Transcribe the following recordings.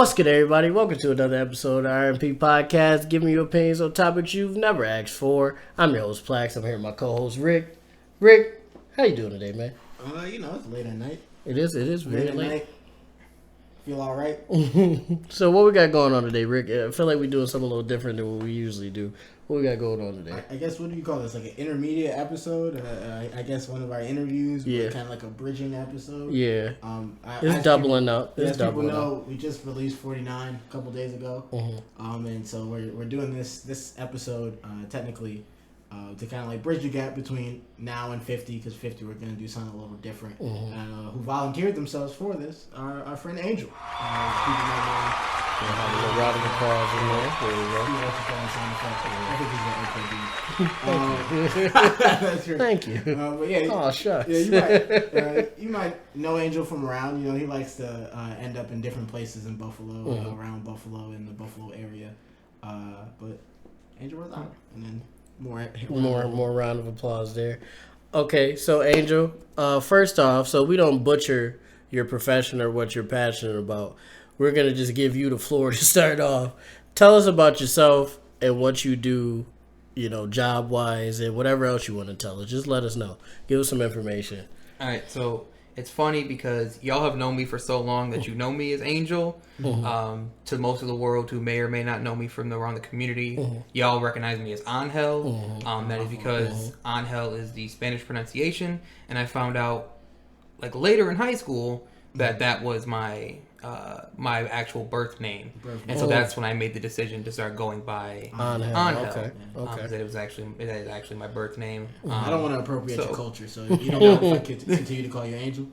What's good, everybody? Welcome to another episode of R&P Podcast, giving you opinions on topics you've never asked for. I'm your host, PLAX. I'm here with my co-host, Rick. Rick, how you doing today, man? It's late at night. It is very late. Feel all right. So what we got going on today, Rick? I feel like we're doing something a little different than what we usually do. What we got going on today? I guess, what do you call this? Like an intermediate episode? I guess one of our interviews. Yeah. Kind of like a bridging episode. Yeah. It's doubling up. As people know, we just released 49 a couple days ago. Mm-hmm. And so we're doing this episode technically to kind of like bridge the gap between now and 50, because 50 we're going to do something a little different. Mm-hmm. And who volunteered themselves for this, our friend Angel. People might know. Have a little round of applause in there. There we go. Thank you. But yeah, oh, shucks. Yeah, you might know Angel from around. You know, he likes to end up in different places in Buffalo, around Buffalo, in the Buffalo area. But Angel Rosado, and then more round of applause there. Okay, so Angel, first off, so we don't butcher your profession or what you're passionate about. We're going to just give you the floor to start off. Tell us about yourself and what you do, job-wise, and whatever else you want to tell us. Just let us know. Give us some information. All right, so it's funny because y'all have known me for so long that you know me as Angel. To most of the world who may or may not know me from around the community, y'all recognize me as Angel. That is because Angel is the Spanish pronunciation, and I found out later in high school that was my actual birth name. And so that's when I made the decision to start going by Angel. Okay. That it is actually my birth name. I don't want to appropriate your culture, so you don't know if I continue to call you Angel.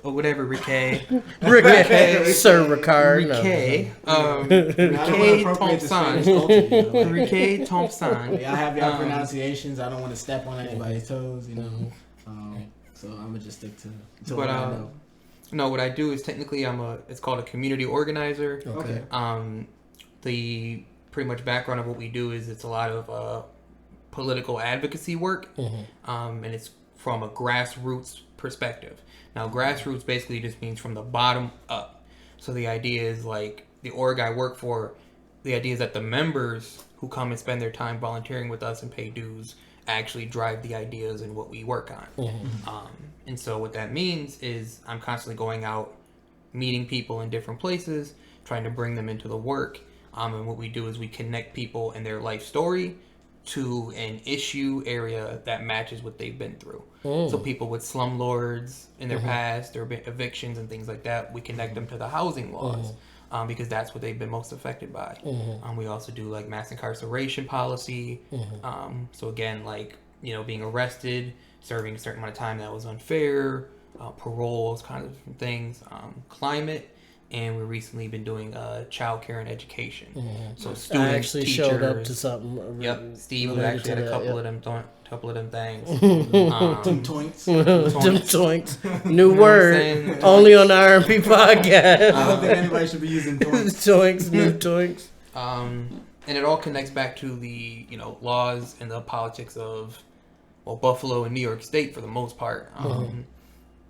Or whatever, Ricky. Sir Ricard. Ricky. Ricky Thompson. Yeah, I have your pronunciations. I don't want to step on anybody's toes, so I'm gonna just stick to what I know. No, what I do is technically it's called a community organizer. Okay. The pretty much background of what we do is it's a lot of political advocacy work, and it's from a grassroots perspective. Now, grassroots basically just means from the bottom up. So the idea is the org I work for, the idea is that the members who come and spend their time volunteering with us and pay dues actually drive the ideas and what we work on. And so what that means is I'm constantly going out, meeting people in different places, trying to bring them into the work. And what we do is we connect people and their life story to an issue area that matches what they've been through. So people with slumlords in their past, or evictions and things like that, we connect them to the housing laws. Because that's what they've been most affected by. We also do mass incarceration policy. So again, being arrested, serving a certain amount of time that was unfair, paroles, kind of things, climate, and we've recently been doing child care and education. So students, I actually teachers, showed up to something. Yep, Steve actually had a couple of them things. Them toinks. Them toinks. New word. Only on the R&P Podcast. I don't think anybody should be using toinks. Toinks, new toinks. And it all connects back to the laws and the politics of Buffalo and New York State for the most part.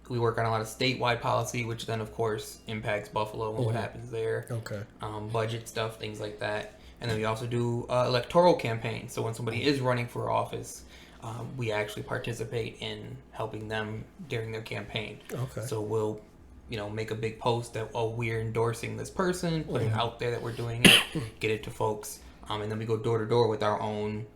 We work on a lot of statewide policy, which then of course impacts Buffalo and what happens there. Okay. Budget stuff, things like that. And then we also do electoral campaigns. So when somebody is running for office, we actually participate in helping them during their campaign. Okay. So we'll, make a big post that, we're endorsing this person, put it out there that we're doing it, get it to folks. And then we go door to door with our own,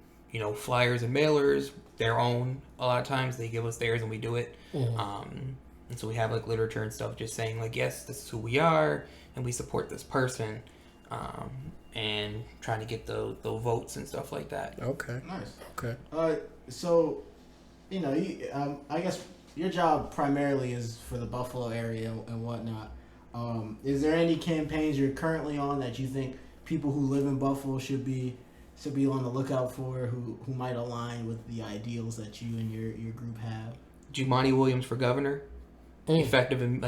flyers and mailers, their own. A lot of times they give us theirs and we do it. And so we have literature and stuff just saying yes, this is who we are and we support this person. And trying to get the votes and stuff like that. Okay. Nice. Okay. So, I guess your job primarily is for the Buffalo area and whatnot. Is there any campaigns you're currently on that you think people who live in Buffalo should be on the lookout for, who might align with the ideals that you and your group have? Jumaane Williams for governor. Effective and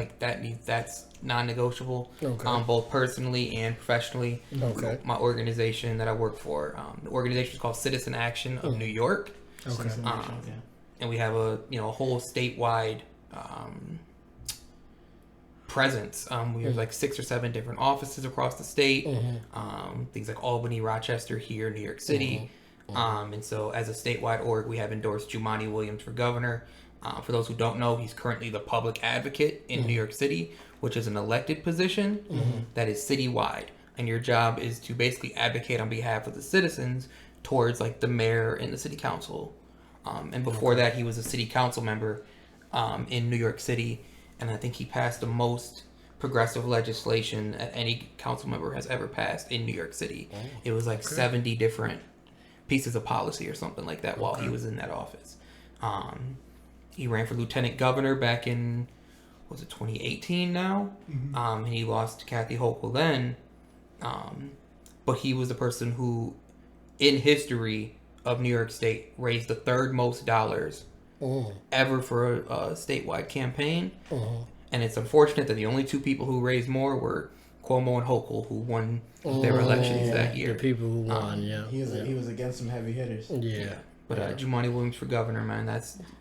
that's non-negotiable. Okay. Both personally and professionally. Okay. My organization that I work for, the organization is called Citizen Action of New York. Okay. And we have a whole statewide presence. We have like 6 or 7 different offices across the state. Things like Albany, Rochester, here, New York City. And so as a statewide org, we have endorsed Jumaane Williams for governor. For those who don't know, he's currently the public advocate in New York City, which is an elected position that is citywide. And your job is to basically advocate on behalf of the citizens towards like the mayor and the city council. And before that, he was a city council member in New York City. And I think he passed the most progressive legislation that any council member has ever passed in New York City. It was like 70 different pieces of policy or something like that while he was in that office. He ran for lieutenant governor back in, was it 2018 now? And he lost to Kathy Hochul then. But he was the person who, in history of New York State, raised the 3rd most dollars ever for a statewide campaign. And it's unfortunate that the only 2 people who raised more were Cuomo and Hochul, who won their elections that year. The people who won, He was against some heavy hitters. Yeah. But Jumaane Williams for governor, man,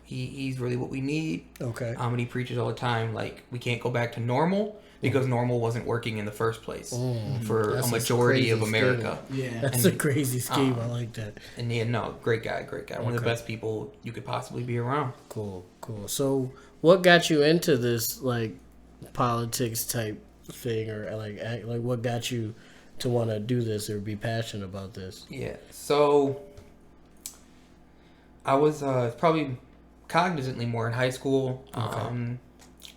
he's really what we need. Okay. And he preaches all the time, like, we can't go back to normal because normal wasn't working in the first place for a majority of America. Yeah. That's a crazy scheme. I like that. And yeah, no, great guy. One of the best people you could possibly be around. Cool. So what got you into this, like, politics type thing, or like what got you to want to do this or be passionate about this? Yeah. So I was probably cognizantly more in high school.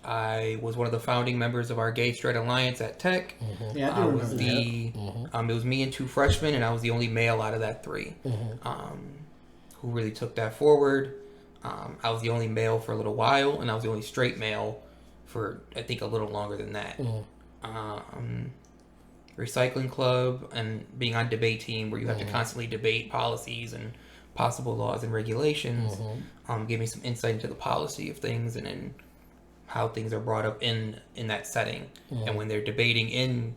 I was one of the founding members of our Gay Straight Alliance at Tech. Yeah, I do remember that. It was me and 2 freshmen, and I was the only male out of that 3 who really took that forward. I was the only male for a little while, and I was the only straight male for, I think, a little longer than that. Recycling club and being on debate team where you have to constantly debate policies and possible laws and regulations gave me some insight into the policy of things and then how things are brought up in that setting. And when they're debating in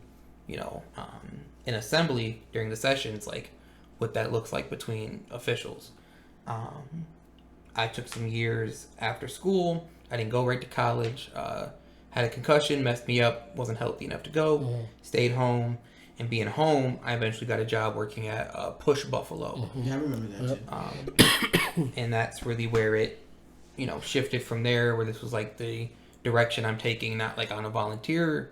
assembly during the sessions, like what that looks like between officials. I took some years after school. I didn't go right to college. Had a concussion, messed me up, wasn't healthy enough to go, stayed home. And being home, I eventually got a job working at Push Buffalo. Yeah, I remember that too. And that's really where it, shifted from there, where this was like the direction I'm taking, not like on a volunteer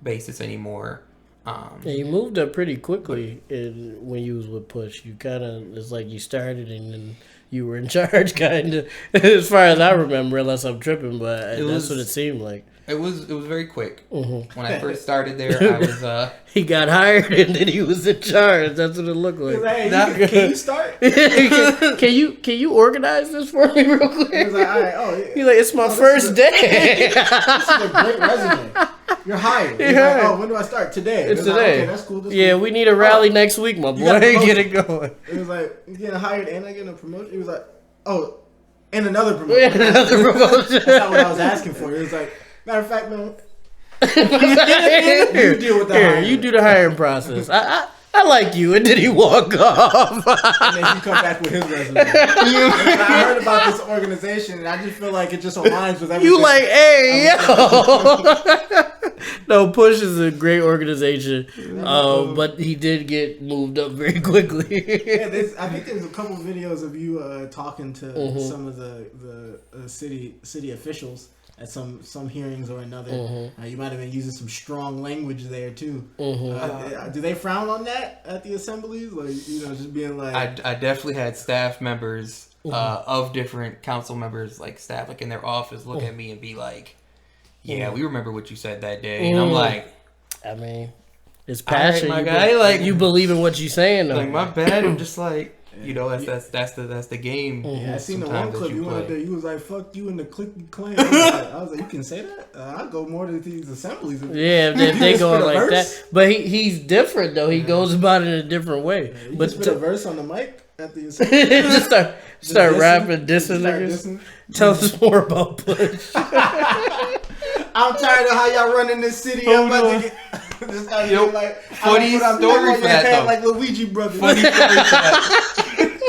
basis anymore. Yeah, you moved up pretty quickly when you was with Push. You kind of, it's like you started and then you were in charge, kind of, as far as I remember, unless I'm tripping, but that's what it seemed like. It was very quick. When I first started there, I was he got hired and then he was in charge. That's what it looked like. Hey, can you start? can you organize this for me real quick? He was like, all right, he's like, it's my first day. This is a great resume. You're hired. Like, when do I start? Today. It's today. Like, okay, that's cool. We need a rally next week, my boy. Get it going. It was like, you getting hired and I getting a promotion. He was like, and another promotion. That's not what I was asking for. He was like, matter of fact, man, you deal with the hiring. You do the hiring process. I like you, and then he walk off. And then he come back with his resume. I heard about this organization, and I just feel like it just aligns with everything. You like, hey, yo. No, Push is a great organization, but he did get moved up very quickly. I think there's a couple videos of you talking to some of the city officials at some hearings or another. You might have been using some strong language there too. Do they frown on that at the assemblies? Like, just being like... I definitely had staff members of different council members, like staff, like in their office, look at me and be like, yeah, we remember what you said that day. And I'm like... I mean, it's passion. Right, my guy, like, you believe in what you're saying, though. Like, my bad, I'm just like... that's the game. Yeah, I seen the one clip you went there. You was like, "Fuck you" and the click clan. I was like, "You can say that? I'll go more to these assemblies." Yeah, they going like that. But he's different though. He goes about it in a different way. You but spit a verse on the mic at the assembly. just start rapping, dissing niggas. Tell us more about Push. I'm tired of how y'all running this city. I'm about to get this guy like funny story for that though. Like Luigi brothers. Funny story for that.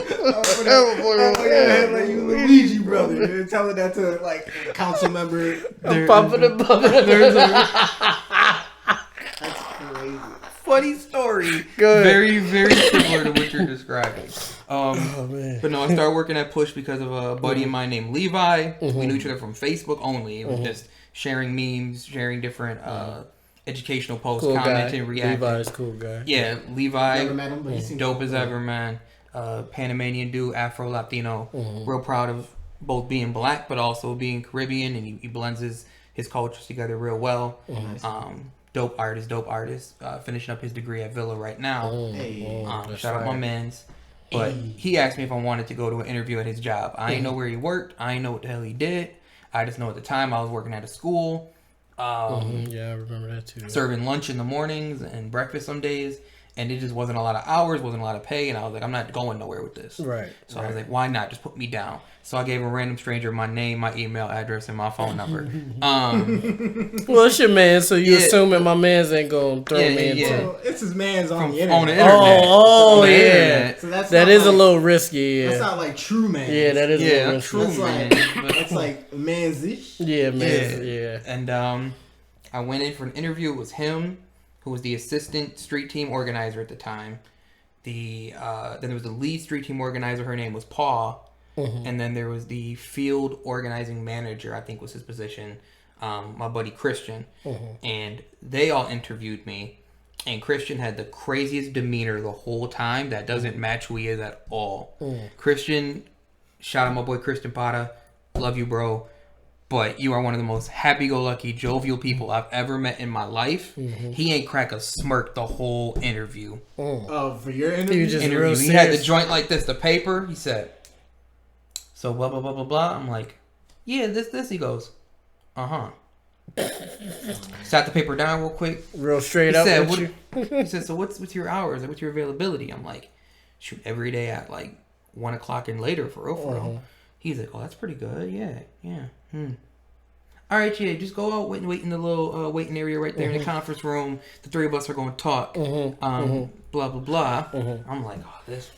Like you Luigi brother. You're telling that to like a council member. I'm pumping and bumping. That's crazy. Funny story. Go ahead. Very, very similar to what you're describing. Man. But no, I started working at Push because of a buddy of mine named Levi. We knew each other from Facebook only. It was just sharing memes, sharing different educational posts, Cool commenting, guy. reacting. Levi's cool guy. Yeah, Levi. Never met him, but he seems Dope cool. as ever, man. Panamanian dude, Afro Latino. Real proud of both being black, but also being Caribbean, and he blends his cultures together real well. Dope artist. Finishing up his degree at Villa right now. Shout out my mans. But he asked me if I wanted to go to an interview at his job. I didn't know where he worked. I didn't know what the hell he did. I just know at the time I was working at a school. Yeah, I remember that too. Serving lunch in the mornings and breakfast some days. And it just wasn't a lot of hours, wasn't a lot of pay. And I was like, I'm not going nowhere with this. Right. So I was like, why not? Just put me down. So I gave a random stranger my name, my email address, and my phone number. Well, it's your man, so you Yeah. assuming my man's ain't gonna throw me into. So it's his man's on the on the internet. internet. Oh, On the yeah. internet. So that's That not is a like- little risky. That's Yeah. not like true man. Yeah, that is a Yeah, little risky. true That's man. like that's like man's-ish. Yeah, man. Yeah. And I went in for an interview. It was him, who was the assistant street team organizer at the time. Then there was the lead street team organizer. Her name was Paul. And then there was the field organizing manager, I think was his position, my buddy Christian. And they all interviewed me. And Christian had the craziest demeanor the whole time that doesn't match who he is at all. Christian, shout out my boy Christian Pata. Love you, bro. But you are one of the most happy-go-lucky, jovial people I've ever met in my life. He ain't crack a smirk the whole interview. Oh, for your He interview? was just real He had the serious. joint like this, the paper. He said, so blah, blah, blah, blah, blah. I'm like, yeah, this. He goes, uh-huh. Sat the paper down real quick. Real straight He up said, with you. He said, so what's your hours? What's your availability? I'm like, shoot, every day at like 1 o'clock and later for real. He's like, oh, that's pretty good. Yeah. All right, yeah, just go out, wait in the little waiting area right there in the conference room. The three of us are going to talk. Blah, blah, blah. I'm like, oh, this.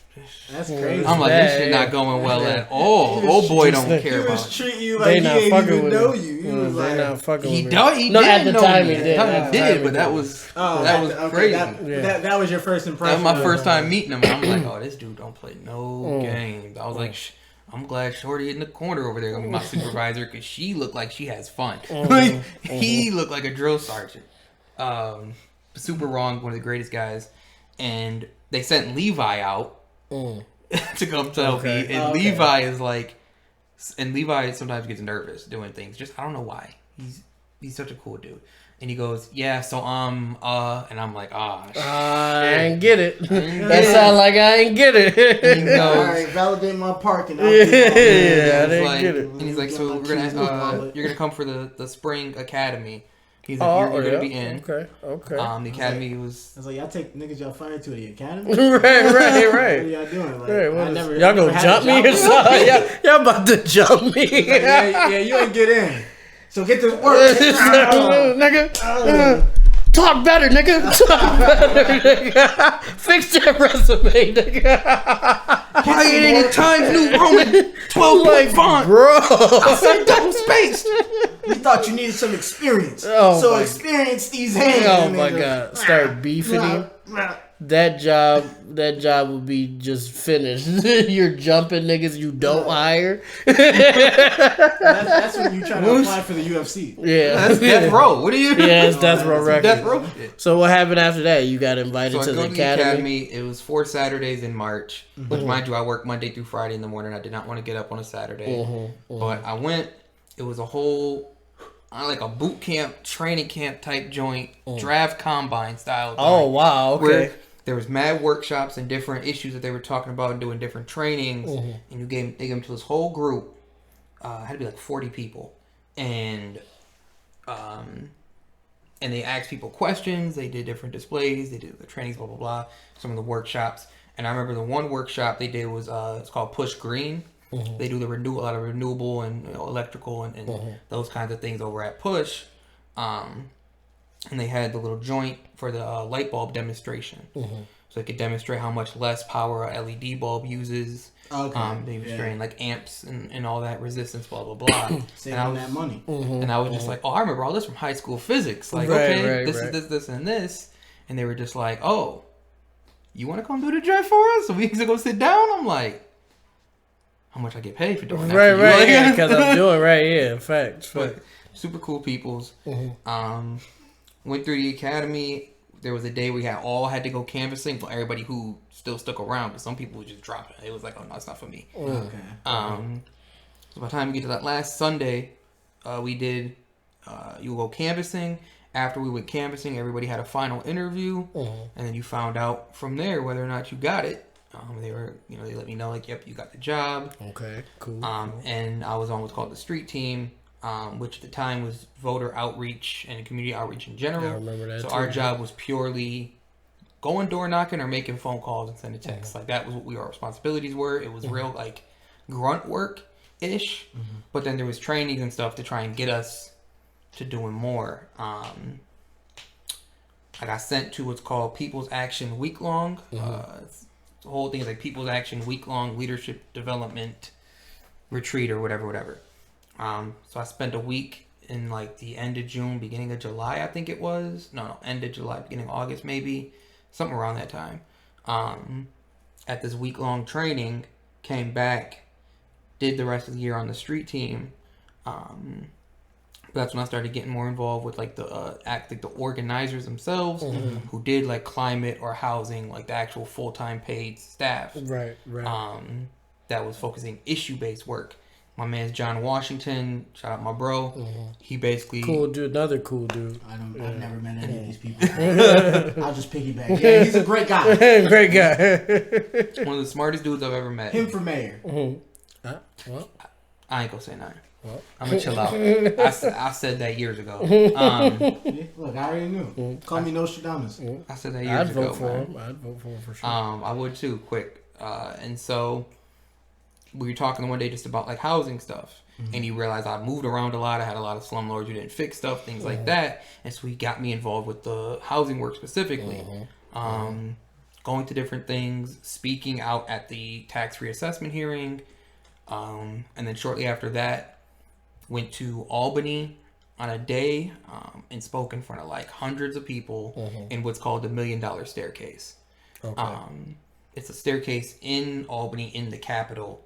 That's crazy. I'm like, this shit not going well at all. Old boy don't He care was about. treating you They like he not didn't fucking even with know me. you. He was They like, not fucking He with me. did. No, He at did the know time me. he At did. the time At he the time did, he but that did. was oh, that was okay, crazy. That was your first That impression. was my first time meeting him. I'm like, oh, this dude don't play no games. I was like, I'm glad Shorty in the corner over there gonna be my supervisor because she looked like she has fun. Like, he looked like a drill sergeant. Super wrong, one of the greatest guys. And they sent Levi out to come tell me. And Levi is like, and Levi sometimes gets nervous doing things. Just I don't know why. He's such a cool dude. And he goes, yeah, so and I'm like, I ain't get it. get That it. sound like I ain't get it. And he goes, All right, validate my parking. Yeah, I didn't like, get it. and he's like, so you're gonna come for the spring academy. He's like, Oh, you're yeah. gonna be in. Okay. The academy was. I was like, y'all take niggas y'all fired to the academy? Right. What are y'all doing? Like, Right, I never, y'all I never gonna had jump a me job or something? Y'all about to jump me? yeah, you ain't get in. So get to work. Nigga, talk better, nigga. Talk better, nigga. Fix that resume, nigga. Why ain't it Times New Roman 12 Like, font? bro. I said double spaced. You thought you needed some experience. Oh, so my- experience these hands. Oh and my then god. just- Start beefing him. That job would be just finished. You're jumping niggas you don't hire. That's when you try to apply for the UFC. Yeah. That's death row. What are you? Yeah, it's death row record. Death row shit. So what happened after that? You got invited So I to go the to the academy. academy. It was 4 Saturdays in March, which mind you, I work Monday through Friday in the morning. I did not want to get up on a Saturday, but I went. It was a whole, like a boot camp, training camp type joint, draft combine style. Oh joint, wow, okay. Where there was mad workshops and different issues that they were talking about and doing different trainings, and they gave them to this whole group. Had to be like 40 people, and they asked people questions. They did different displays. They did the trainings, blah blah blah. Some of the workshops, and I remember the one workshop they did was it's called Push Green. They do a lot of renewable and electrical and those kinds of things over at Push. And they had the little joint for the light bulb demonstration. So they could demonstrate how much less power a LED bulb uses Okay. They were spraying like amps and all that resistance, blah blah blah. Saving that money. And I was just like, oh, I remember all this from high school physics. Like, Right, okay, right, this right. is this, and this. And they were just like, oh, you want to come do the drift for us? So we can go sit down? I'm like, how much I get paid for doing that? Right, for you? right, Like, yeah, because I'm doing right, yeah, facts. But super cool peoples. Went through the academy. There was a day we all had to go canvassing for everybody who still stuck around, because some people would just drop it. It was like, oh no, it's not for me. Okay. So by the time we get to that last Sunday, we did, you go canvassing. After we went canvassing, everybody had a final interview, and then you found out from there whether or not you got it. They let me know, like, yep, you got the job. Okay, cool. And I was on what's called the street team, which at the time was voter outreach and community outreach in general. I remember that So too. our job was purely going door knocking or making phone calls and sending texts. Like, that was what our responsibilities were. It was real, like, grunt work-ish. But then there was trainings and stuff to try and get us to doing more. I got sent to what's called People's Action Week Long. The whole thing is like People's Action Week Long Leadership Development Retreat or whatever. So I spent a week in like the end of June, beginning of July, I think it was. No, end of July, beginning of August, maybe. Something around that time. At this week-long training, came back, did the rest of the year on the street team. That's when I started getting more involved with like the the organizers themselves, who did like climate or housing, like the actual full-time paid staff. Right. That was focusing issue-based work. My man's John Washington, shout out my bro. He basically Cool dude, another cool dude. I've never met any of these people. I'll just piggyback. Yeah, he's a great guy. Great guy. one of the smartest dudes I've ever met. Him for mayor. Well, I ain't gonna say nothing. Well. I'm gonna chill out. I said that years ago. Yeah, look, I already knew. Call me Nostradamus. I said that years I'd ago. vote for man. him. I'd vote for him for sure. I would too, quick. And so we were talking one day just about like housing stuff. And he realized I moved around a lot. I had a lot of slumlords who didn't fix stuff, things like that. And so he got me involved with the housing work specifically. Going to different things, speaking out at the tax reassessment hearing. And then shortly after that, went to Albany on a day and spoke in front of like hundreds of people in what's called the $1 Million Staircase. Okay. It's a staircase in Albany, in the Capitol,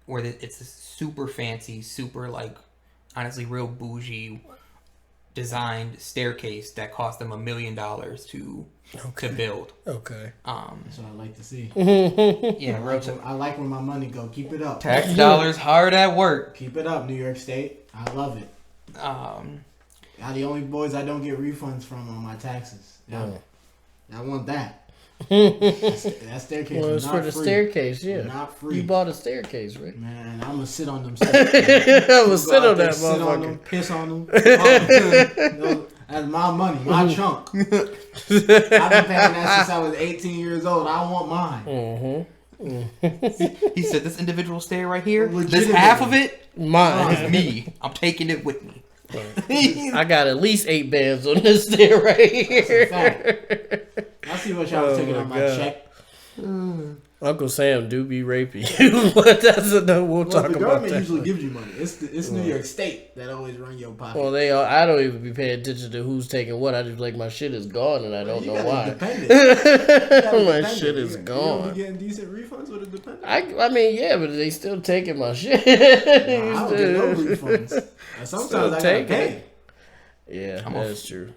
where it's a super fancy, super like, honestly, real bougie designed staircase that cost them $1 million to build. Okay. That's what I like to see. Yeah, real I like when my money go. Keep it up. tax dollars hard at work. Keep it up, New York State. I love it. Y'all the only boys I don't get refunds from on my taxes. Yeah, I want that. That staircase. Well, it's is for not the free. staircase, yeah. Not free. You bought a staircase, right? Man, I'm gonna sit on them steps. I'm gonna sit on that Sit on motherfucker. them, piss on them. No, that's my money, my chunk. I've been paying that since I was 18 years old. I want mine. He said, this individual stair right here, this Legitimately. half of it Mine. is me. I'm taking it with me. I got at least 8 bands on this stair right That's a here. fact. I see what y'all was taking on my God. check. Uncle Sam do be raping you, but that's another. We'll Well, talk the about government that. usually gives you money. It's New York State that always run your pocket. Well, they are. I don't even be paying attention to who's taking what. I just like my shit is gone, and I don't You know gotta why. depend it. My shit is You gone. be getting decent refunds with a dependent. I mean, yeah, but they still taking my shit. I don't get no refunds. And sometimes Still I gotta taking pay. Yeah, I'm that's true.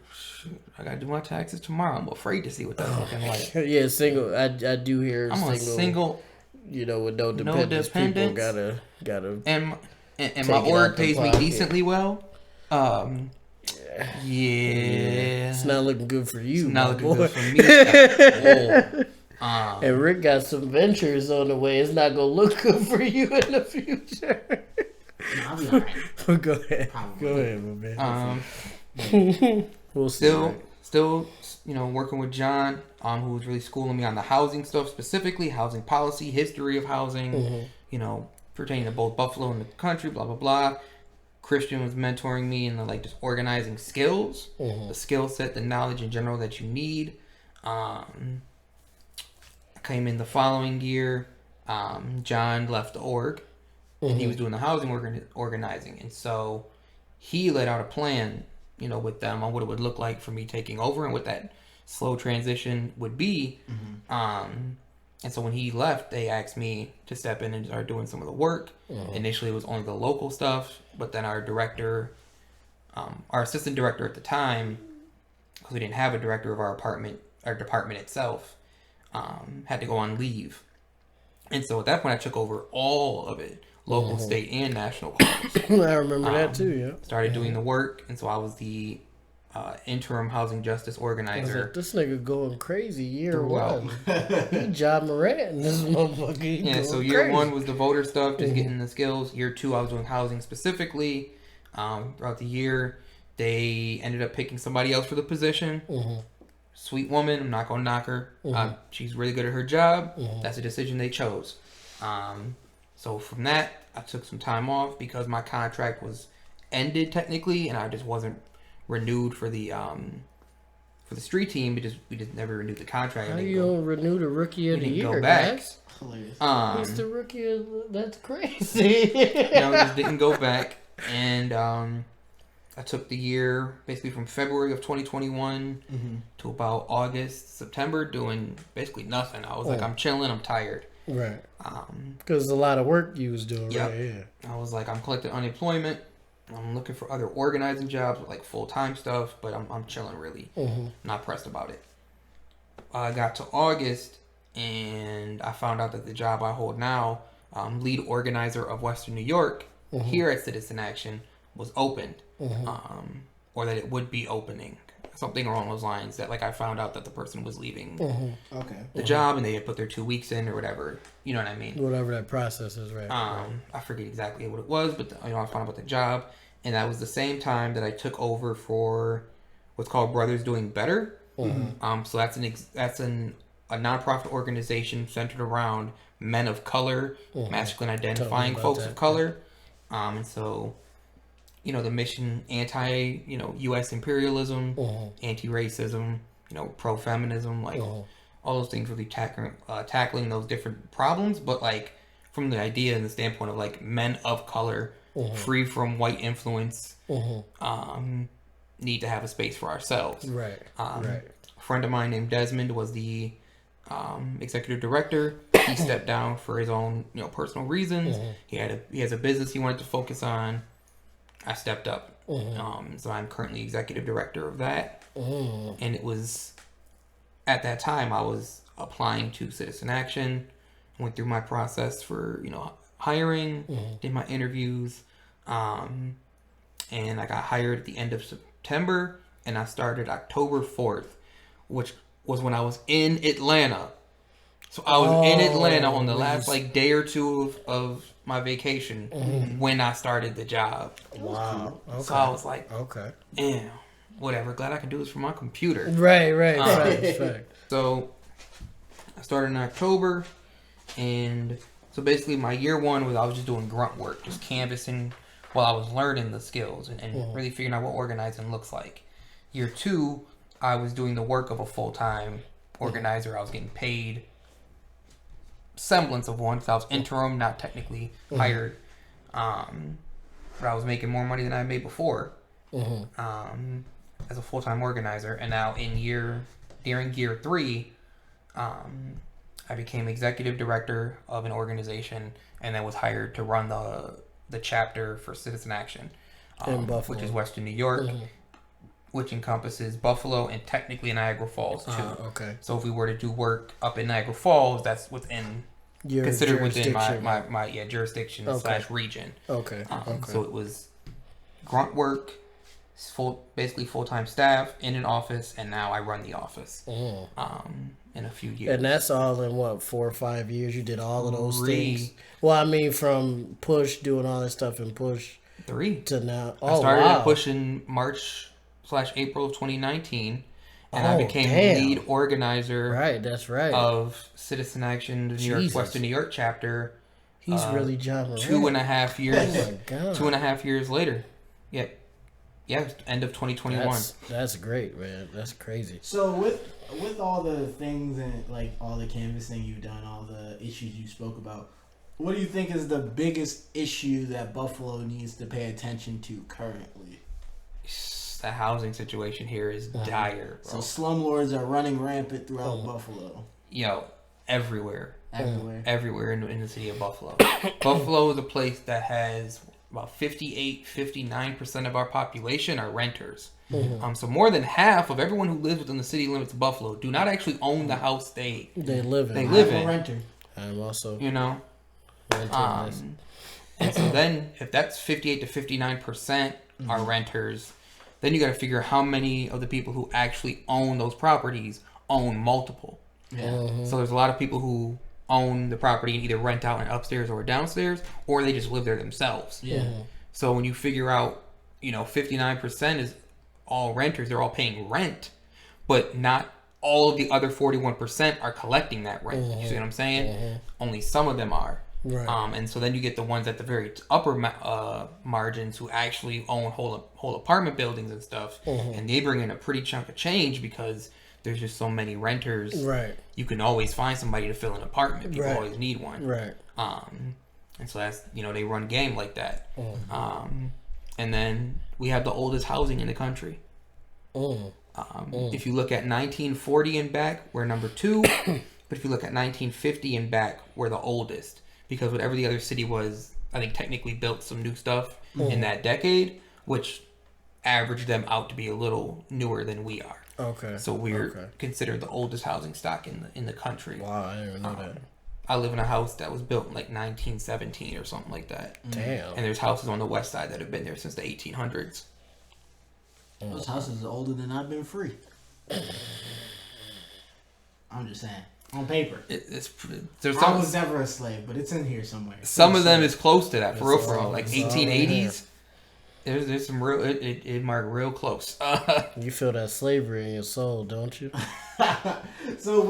I gotta do my taxes tomorrow. I'm afraid to see what that's looking like. Yeah, single. I do hear I'm on single, You know, with no dependents, people dependents. gotta. and my Take it org out the pays me pocket. decently well. Yeah. It's not looking good for you, It's not my looking boy. good for me. Whoa. And Rick got some ventures on the way. It's not gonna look good for you in the future. I'll be alright. But go ahead. Probably. Go ahead, my man. We'll see. Still, working with John, who was really schooling me on the housing stuff, specifically housing policy, history of housing, pertaining to both Buffalo and the country, blah, blah, blah. Christian was mentoring me in the, just organizing skills, the skill set, the knowledge in general that you need. I came in the following year, John left the org, and he was doing the housing organizing, and so he laid out a plan, with them on what it would look like for me taking over and what that slow transition would be. And so when he left, they asked me to step in and start doing some of the work. Initially, it was only the local stuff, but then our director, our assistant director at the time, because we didn't have a director of our department itself, had to go on leave. And so at that point, I took over all of it, local, state, and national calls. I remember that too, yeah. Started doing the work, and so I was the interim housing justice organizer. Like, this nigga going crazy year throughout. one. He John Moran, this motherfucker. Yeah, so year one was the voter stuff, just getting the skills. Year two, I was doing housing specifically. Throughout the year, they ended up picking somebody else for the position. Sweet woman, I'm not gonna knock her. She's really good at her job. That's a decision they chose. So from that, I took some time off because my contract was ended technically, and I just wasn't renewed for the street team. We just never renewed the contract. How you don't renew the rookie of the year, go back. guys? Hilarious. He's the rookie of that's crazy. Just didn't go back, and I took the year basically from February of 2021 to about August, September, doing basically nothing. I was like, I'm chilling, I'm tired. Right. Because a lot of work you was doing, yep. right? Yeah. I was like, I'm collecting unemployment. I'm looking for other organizing jobs with like full-time stuff, but I'm chilling really. Not pressed about it. I got to August, and I found out that the job I hold now, lead organizer of Western New York, here at Citizen Action, was opened. Or that it would be opening. Something along those lines, that like I found out that the person was leaving the job, and they had put their 2 weeks in or whatever. You know what I mean? Whatever that process is, right? I forget exactly what it was, but I found out about the job, and that was the same time that I took over for what's called Brothers Doing Better. So that's a nonprofit organization centered around men of color, masculine identifying folks of color, and so. The mission, U.S. imperialism, anti-racism, pro-feminism, like all those things, really tackling those different problems, but like from the idea and the standpoint of like men of color, free from white influence, need to have a space for ourselves. Right. A friend of mine named Desmond was the executive director. He stepped down for his own, personal reasons. He has a business he wanted to focus on. I stepped up. So I'm currently executive director of that. And it was, at that time, I was applying to Citizen Action, went through my process for, hiring, did my interviews, and I got hired at the end of September, and I started October 4th, which was when I was in Atlanta. So I was in Atlanta on the last day or two of my vacation when I started the job. Wow. Okay. So I was like, okay, damn, whatever. Glad I can do this from my computer. Right. Fact. So I started in October, and so basically my year one was I was just doing grunt work, just canvassing while I was learning the skills and really figuring out what organizing looks like. Year two, I was doing the work of a full-time organizer. I was getting paid semblance of one, because I was interim, not technically hired, but I was making more money than I made before as a full-time organizer. And now during year three, I became executive director of an organization, and then was hired to run the chapter for Citizen Action, which is Western New York, which encompasses Buffalo and technically Niagara Falls too. Okay. So if we were to do work up in Niagara Falls, that's considered within my jurisdiction / region. Okay. So it was grunt work, basically full-time staff in an office, and now I run the office. In a few years. And that's all in what, 4 or 5 years? You did all of those things. Well, I mean, from Push, doing all that stuff in Push 3 to now. I started at Push in March / April of 2019, and I became lead organizer. Right, that's right. Of Citizen Action, the New York, Western New York chapter. He's really John Moran. 2.5 years. Oh my God. 2.5 years later. Yep. end of 2021. That's great, man. That's crazy. So with all the things and like all the canvassing you've done, all the issues you spoke about, what do you think is the biggest issue that Buffalo needs to pay attention to currently? The housing situation here is dire, bro. So slumlords are running rampant throughout Buffalo. Yo, everywhere in the city of Buffalo. Buffalo is a place that has about 59% of our population are renters. So more than half of everyone who lives within the city limits of Buffalo do not actually own the house they live in. I'm a renter. I'm also, and so then if that's 58 to 59% are renters, then you got to figure how many of the people who actually own those properties own multiple. So there's a lot of people who own the property and either rent out an upstairs or a downstairs, or they just live there themselves. So when you figure out, 59% is all renters, they're all paying rent, but not all of the other 41% are collecting that rent. You see what I'm saying? Only some of them are. Right. And so then you get the ones at the very upper margins who actually own whole apartment buildings and stuff, and they bring in a pretty chunk of change because there's just so many renters. Right. You can always find somebody to fill an apartment. People always need one. Right. And so that's, they run game like that. And then we have the oldest housing in the country. If you look at 1940 and back, we're number 2. But if you look at 1950 and back, we're the oldest. Because whatever the other city was, I think technically built some new stuff in that decade, which averaged them out to be a little newer than we are. Okay. So we're considered the oldest housing stock in the country. Wow, I didn't even know that. I live in a house that was built in like 1917 or something like that. Damn. And there's houses on the west side that have been there since the 1800s. Those houses are older than I've been free. I'm just saying. On paper. I was never a slave, but it's in here somewhere. Some of them is close to that, for real. Like 1880s. There's some real, it marked real close. You feel that slavery in your soul, don't you? So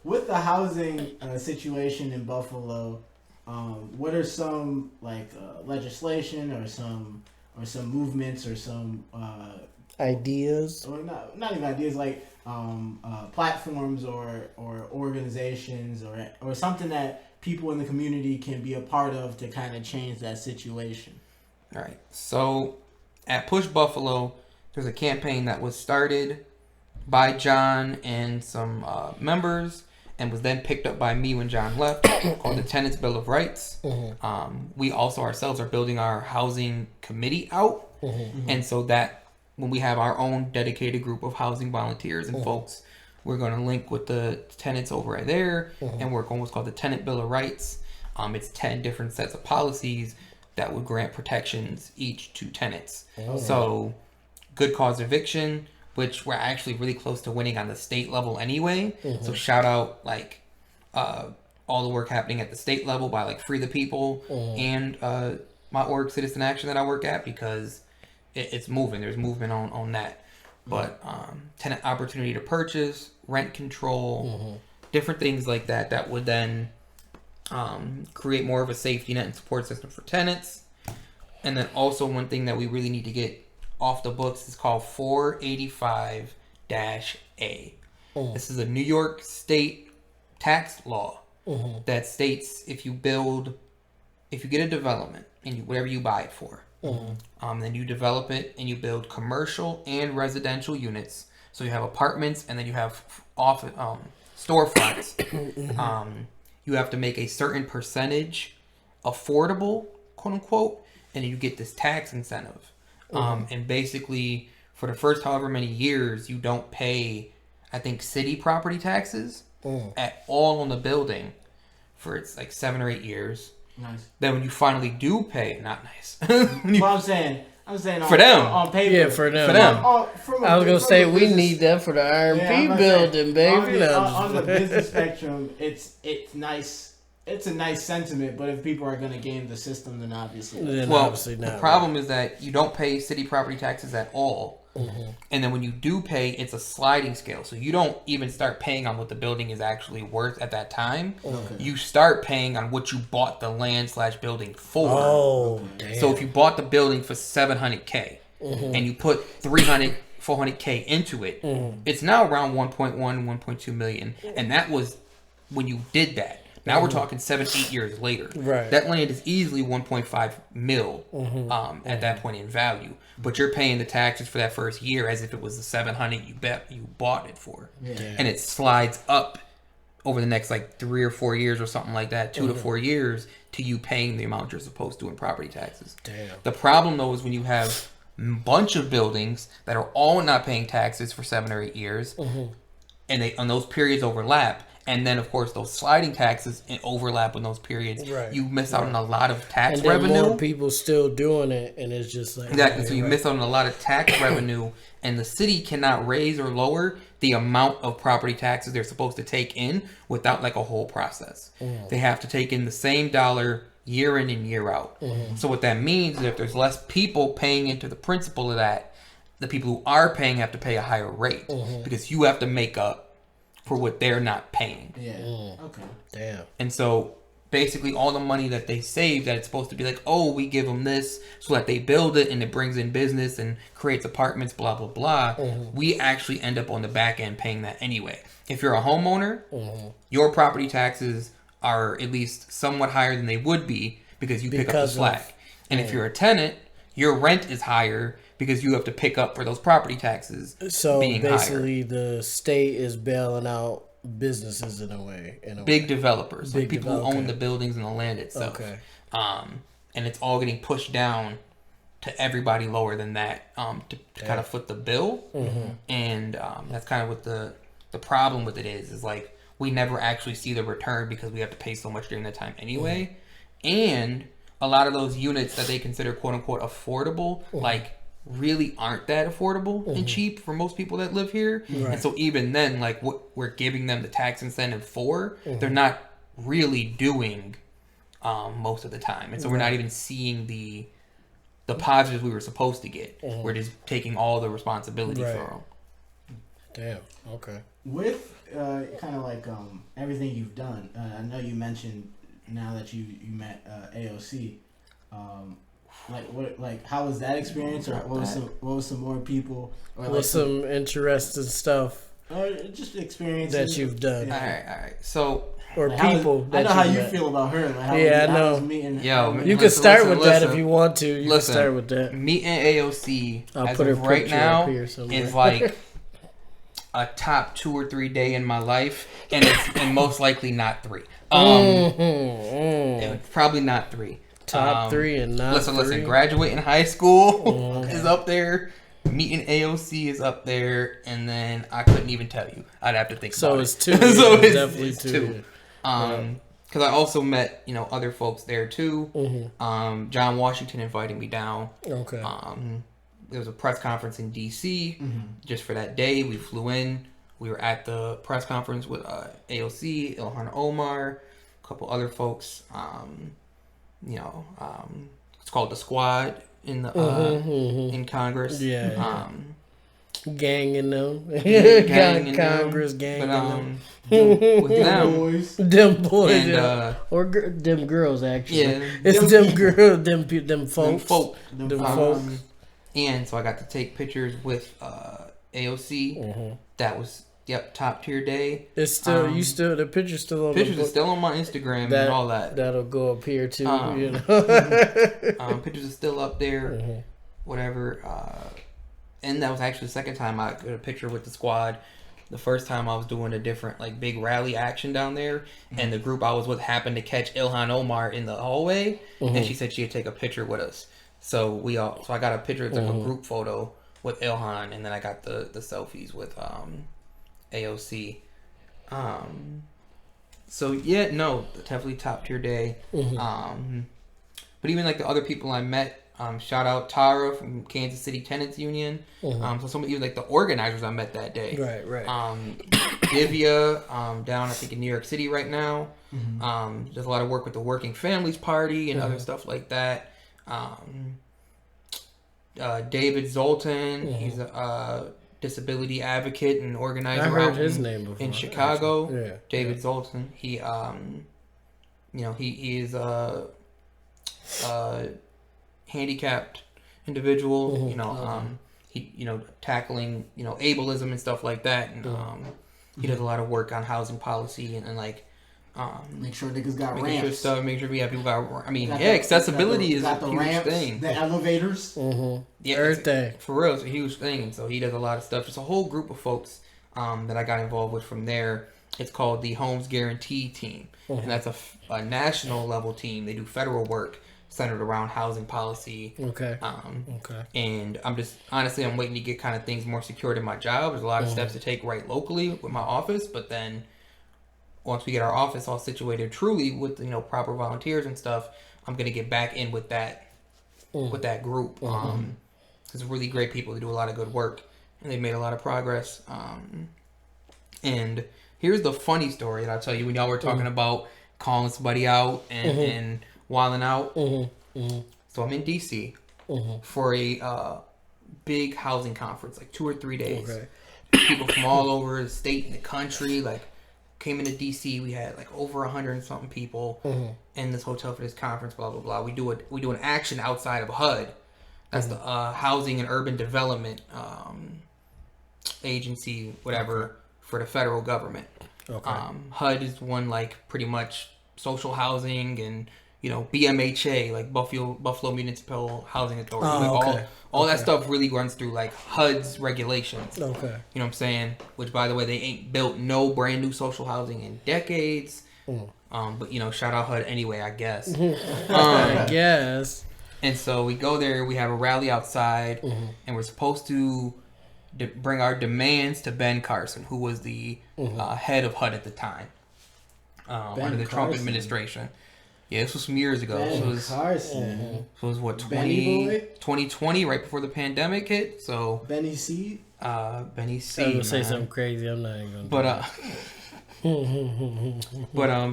with the housing situation in Buffalo, what are some legislation or some movements or some ideas? Or not even ideas, like platforms or organizations or something that people in the community can be a part of to kind of change that situation. All right. So at Push Buffalo, there's a campaign that was started by John and some members, and was then picked up by me when John left, called the Tenants Bill of Rights. We also ourselves are building our housing committee out, and so that when we have our own dedicated group of housing volunteers and folks, we're going to link with the tenants over there and work on what's called the Tenant Bill of Rights. It's 10 different sets of policies that would grant protections each to tenants. So good cause eviction, which we're actually really close to winning on the state level anyway. So shout out all the work happening at the state level by Free the People and my org Citizen Action that I work at, because it's moving. There's movement on that. But tenant opportunity to purchase, rent control, different things like that would then create more of a safety net and support system for tenants. And then also one thing that we really need to get off the books is called 485-A. This is a New York state tax law that states if you get a development and whatever you buy it for, then you develop it and you build commercial and residential units. So you have apartments and then you have storefronts. You have to make a certain percentage affordable, quote unquote, and you get this tax incentive. And basically, for the first however many years, you don't pay, I think, city property taxes at all on the building for it's 7 or 8 years. Nice. Then when you finally do pay, not nice. I'm saying for them. on paper. Yeah, for them. I was going to say, we need that for the R&P building, baby. On the business spectrum, it's nice. It's a nice sentiment, but if people are going to game the system, then obviously not. The problem is that you don't pay city property taxes at all. And then when you do pay, it's a sliding scale. So you don't even start paying on what the building is actually worth at that time. You start paying on what you bought the land/building for. Oh, damn. So if you bought the building for $700K, and you put 300, 400K into it, it's now around 1.1, 1.2 million. And that was when you did that. Now we're talking 7-8 years later. Right. That land is easily 1.5 mil at that point in value. But you're paying the taxes for that first year as if it was the 700 you bought it for. Yeah. And it slides up over the next like 3 or 4 years or something like that, 2 to 4 years, to you paying the amount you're supposed to in property taxes. Damn. The problem though is when you have a bunch of buildings that are all not paying taxes for 7 or 8 years, and those periods overlap. And then, of course, those sliding taxes overlap in those periods. Right. You miss out on a lot of tax And then revenue. more people still doing it, and it's just like... Exactly. okay, So you miss out on a lot of tax revenue, and the city cannot raise or lower the amount of property taxes they're supposed to take in without like a whole process. They have to take in the same dollar year in and year out. So what that means is if there's less people paying into the principal of that, the people who are paying have to pay a higher rate because you have to make up for what they're not paying. Yeah. Okay. Damn. And so basically all the money that they save that it's supposed to be like, oh, we give them this so that they build it and it brings in business and creates apartments, blah, blah, blah. We actually end up on the back end paying that anyway. If you're a homeowner, your property taxes are at least somewhat higher than they would be because you pick up the slack. And if you're a tenant, your rent is higher because you have to pick up for those property taxes. So being basically, higher. the state is bailing out businesses in a way. Big developers, like Big people who own the buildings and the land itself. Okay. And it's all getting pushed down to everybody lower than that to kind of foot the bill. And that's kind of what the problem with it is like we never actually see the return because we have to pay so much during that time anyway. And a lot of those units that they consider quote unquote affordable, like really aren't that affordable and cheap for most people that live here. And so even then, like what we're giving them the tax incentive for, they're not really doing most of the time. And so we're not even seeing the positives we were supposed to get. We're just taking all the responsibility for them. Damn. Okay. With kind of like everything you've done, I know you mentioned now that you met AOC. How was that experience, or what was some more people, or What's some interesting stuff or just experience that you've done, All right. So or like people? I know how you met. feel about her. Like how Yeah, I how know. was meeting, Yo, You can start with that if you want to. You can start with that. Meeting AOC I'll as put of her right picture now up here somewhere. is like a top 2 or 3 day in my life, and most likely not 3. It's probably not 3. Top 3 and not listen. 3. Graduating high school is up there. Meeting AOC is up there, and then I couldn't even tell you. I'd have to think. So about it's it. 2. So it's it's definitely it's 2. Because I also met other folks there too. John Washington invited me down. Okay. There was a press conference in DC just for that day. We flew in. We were at the press conference with AOC, Ilhan Omar, a couple other folks. It's called the Squad in the in Congress. Yeah. Gang in them. Gang in Congress them. gang in But them. with them, boys. Them boys, and yeah. Or them girls actually. yeah, It's them girls, them folks. them Them folk. folks. And so I got to take pictures with AOC. That was top tier day. It's still the picture's still on. Pictures the are still on my Instagram and all that. That'll go up here too. Pictures are still up there. Whatever. And that was actually the second time I got a picture with the squad. The first time I was doing a different big rally action down there, and the group I was with happened to catch Ilhan Omar in the hallway, and she said she'd take a picture with us. So I got a picture, it's like a group photo with Ilhan, and then I got the selfies with AOC. So yeah, no, definitely top tier day. But even the other people I met, shout out Tara from Kansas City Tenants Union. So some even the organizers I met that day. Right. Divya, down I think in New York City right now. Does a lot of work with the Working Families Party and other stuff like that. David Zoltan, he's a disability advocate and organizer. I heard out his name before in Chicago. actually. Yeah. David Zoltan. He he is handicapped individual. He tackling ableism and stuff like that, and he does a lot of work on housing policy and like. Make sure niggas got ramps. Make sure people got. Accessibility is a huge ramps, thing. The elevators. Yeah, everything. For real, it's a huge thing, and so he does a lot of stuff. It's a whole group of folks that I got involved with from there. It's called the Homes Guarantee Team, and that's a national level team. They do federal work centered around housing policy. Okay. And I'm waiting to get kind of things more secured in my job. There's a lot of steps to take right locally with my office, but then once we get our office all situated truly with proper volunteers and stuff, I'm gonna get back in with that group. It's really great people who do a lot of good work, and they've made a lot of progress. And here's the funny story that I'll tell you when y'all were talking about calling somebody out and wilding out. So I'm in DC for a big housing conference, like 2 or 3 days. Okay. People from all over the state and the country, came into DC. We had over 100 and something people in this hotel for this conference. Blah blah blah. We do an action outside of HUD. That's the Housing and Urban Development Agency, whatever, for the federal government. Okay. HUD is one pretty much social housing and BMHA, like Buffalo Municipal Housing Authority. All that stuff really runs through HUD's regulations. Okay. You know what I'm saying? Which, by the way, they ain't built no brand new social housing in decades. But shout out HUD anyway, I guess. I guess. And so we go there. We have a rally outside, and we're supposed to bring our demands to Ben Carson, who was the head of HUD at the time, under the Trump administration. Yeah, this was some years ago. Ben so it was, Carson. So it was what, 2020, right before the pandemic hit. So Benny C. Benny C. I'm gonna say something crazy. I'm not even gonna.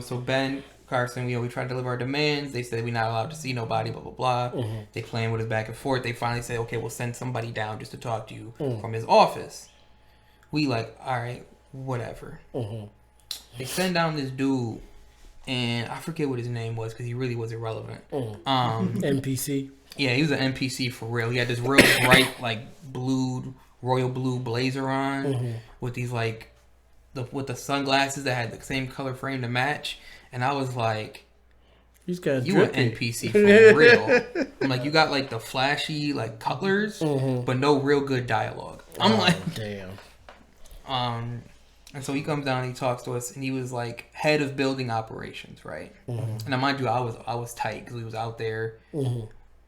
So Ben Carson, we tried to deliver our demands. They said we're not allowed to see nobody. Blah blah blah. They playing with us back and forth. They finally said, okay, we'll send somebody down just to talk to you from his office. We all right, whatever. They send down this dude. And I forget what his name was because he really was irrelevant. NPC. Yeah, he was an NPC for real. He had this real bright, royal blue blazer on with these with the sunglasses that had the same color frame to match. And I was like, He's got "You an NPC for real?" I'm like, "You got the flashy cutlers, but no real good dialogue." I'm damn. And so he comes down and he talks to us, and he was head of building operations, right? And mind you, I was tight because we was out there.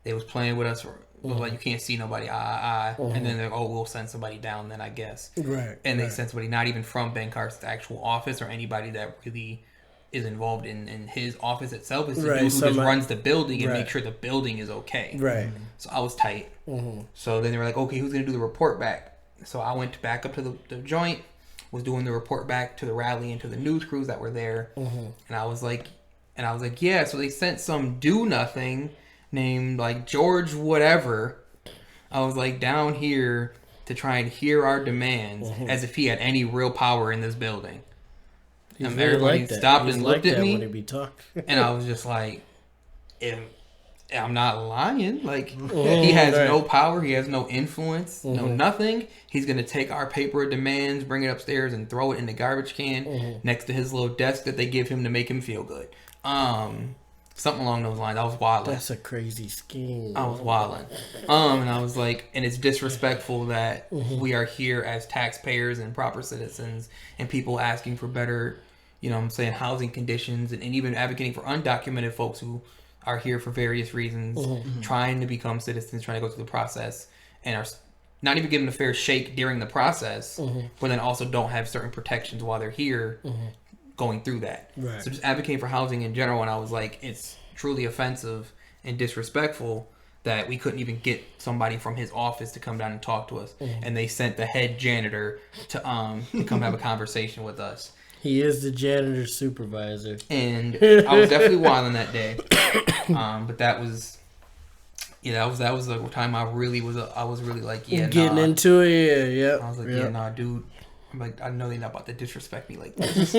They was playing with us. You can't see nobody. And then they're we'll send somebody down then, I guess. Right. And they sent somebody not even from Ben Carson's actual office or anybody that really is involved in his office itself. It's the dude who just runs the building and make sure the building is okay. Right. So I was tight. So then they were like, okay, who's gonna do the report back? So I went back up to the joint. Was doing the report back to the rally and to the news crews that were there, and I was like, yeah. So they sent some do nothing named George whatever. I was down here to try and hear our demands as if he had any real power in this building. And everybody stopped and looked at me, when he be talking. and I was just like, I'm not lying. He has no power. He has no influence. No nothing. He's going to take our paper of demands, bring it upstairs, and throw it in the garbage can next to his little desk that they give him to make him feel good. Something along those lines. I was wilding. That's a crazy scheme. I was wilding. And I was like, and it's disrespectful that we are here as taxpayers and proper citizens and people asking for better, housing conditions and even advocating for undocumented folks who are here for various reasons, trying to become citizens, trying to go through the process, and are not even given a fair shake during the process, but then also don't have certain protections while they're here going through that. Right. So just advocating for housing in general, and I was like, it's truly offensive and disrespectful that we couldn't even get somebody from his office to come down and talk to us, and they sent the head janitor to come have a conversation with us. He is the janitor supervisor. And I was definitely wilding that day. But that was the time I was really getting into it, yeah. I was like, dude. I'm like, I know they're not about to disrespect me like this.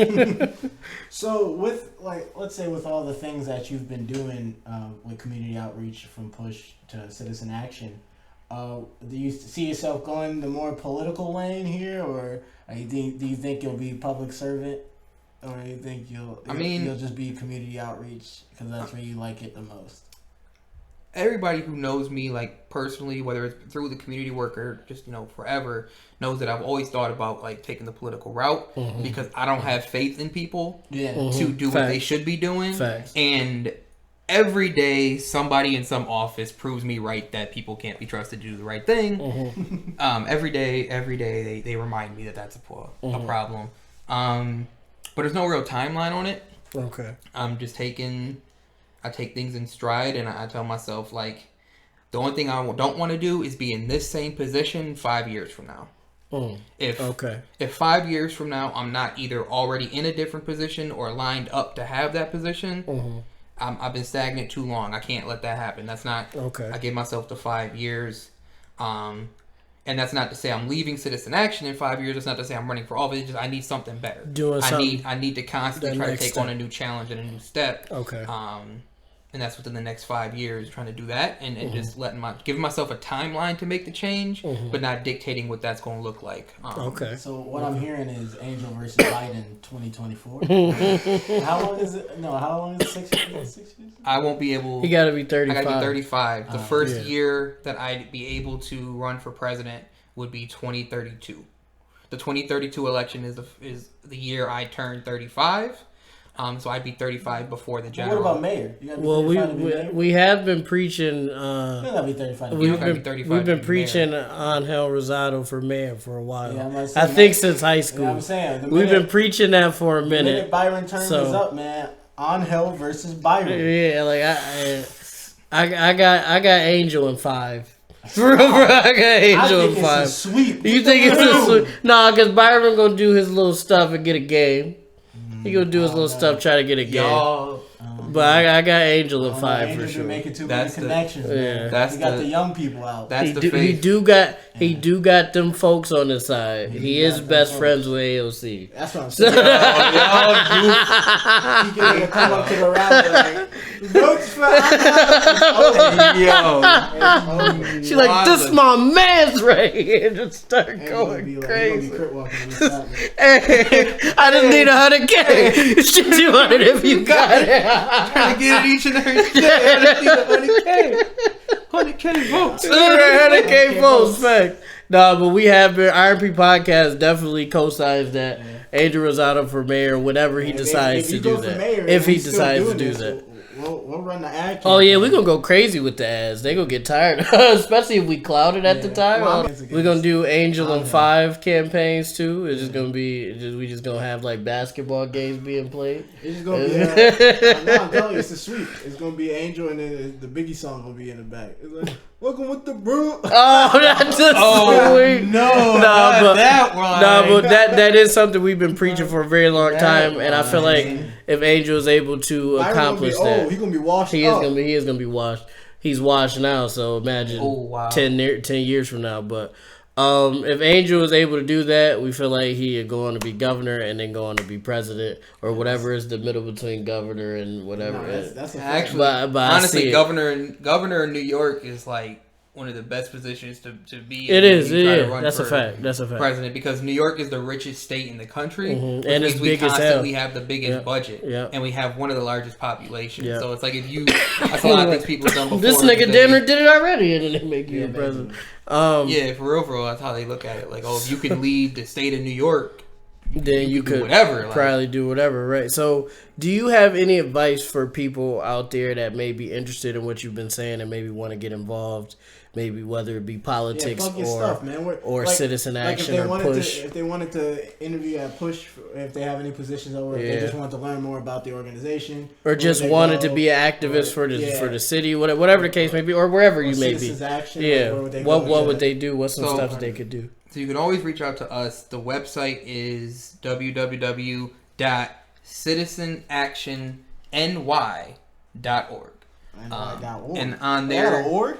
So with let's say with all the things that you've been doing with community outreach from push to citizen action, Do you see yourself going the more political lane here, or do you think you'll be public servant, or do you think you'll just be community outreach because that's where you like it the most? Everybody who knows me, like, personally, whether it's through the community work or just, forever, knows that I've always thought about, like, taking the political route because I don't have faith in people to do what they should be doing. Facts. And every day, somebody in some office proves me right that people can't be trusted to do the right thing. Every day, they remind me that that's a problem. But there's no real timeline on it. Okay. I take things in stride, and I tell myself, like, the only thing I don't want to do is be in this same position 5 years from now. If 5 years from now I'm not either already in a different position or lined up to have that position, I've been stagnant too long. I can't let that happen. That's not okay. I give myself the 5 years, and that's not to say I'm leaving Citizen Action in 5 years. That's not to say I'm running for office. It's just I need something better. I need to constantly try to take on a new challenge and a new step. Okay. And that's within the next 5 years, trying to do that and just giving myself a timeline to make the change, but not dictating what that's going to look like. Okay. So what I'm hearing is Angel versus Biden 2024. How long is it? No, how long is it? 6 years? I won't be able. He got to be 35. I got to be 35. The first year that I'd be able to run for president would be 2032. The 2032 election is the year I turn 35. So I'd be 35 before the general. What about mayor? We have been preaching. We've been preaching Angel Rosado for mayor for a while. Yeah, I think since high school. Yeah, I'm saying we've been preaching that for a minute. The minute Byron term is up, man. Angel versus Byron. Yeah, like I got Angel in 5. Bro, I got Angel in 5. Sweep. You think it's a sweep? Nah, because Byron gonna do his little stuff and get a game. He gonna do his little stuff, try to get a game. But I got Angel in 5 for sure. Making too many connections. Yeah, he got the young people out. He do got them folks on his side. He is best friends with AOC. That's what I'm saying. He can come up to the rally like, votes for She like, this my man's right here. Just start going crazy. Hey, I just need 100K. Shit, 200 if you got it. Trying to get it each and every day. 100K votes. 100K votes, fact. No, but we have been, R&P Podcast definitely co-signs that Angel Rosado for mayor whenever he decides to do that. If he decides to do that. We'll run the ad campaign. Oh yeah, we're gonna go crazy with the ads. They gonna get tired, especially if we cloud it at the time. We're gonna do Angel and 5 campaigns too. It's just gonna be we just gonna have like basketball games being played. It's just gonna be. I'm telling you, it's a sweep. It's gonna be Angel and then the Biggie song will be in the back. It's like, welcome with the bro. Oh, that's just sweet. But that is something we've been preaching for a very long time, and I feel like if Angel is able to accomplish that, he's gonna be washed. He is gonna be washed. He's washed now, so imagine 10 years from now. But if Angel is able to do that, we feel like he is going to be governor and then going to be president or whatever is the middle between governor and whatever. No, that's actually, but honestly, governor in New York is like one of the best positions to be in. It is. That's a fact. President, because New York is the richest state in the country, and it's big as hell. We constantly have the biggest budget, and we have one of the largest populations. So it's like that's a lot of things people have done before. This nigga dinner did it already, and then they make you a president. For real, that's how they look at it. Like, if you can lead the state of New York, then you could whatever, probably do whatever, right? So, do you have any advice for people out there that may be interested in what you've been saying and maybe want to get involved? Maybe whether it be politics or citizen action or push. If they wanted to interview at Push, if they have any positions, or if they just want to learn more about the organization, or just wanted to be an activist for the city, whatever the case may be, or wherever you may be. Action, what would they do? What's some stuff that they could do? So you can always reach out to us. The website is www.citizenactionny.org. And on there, .org.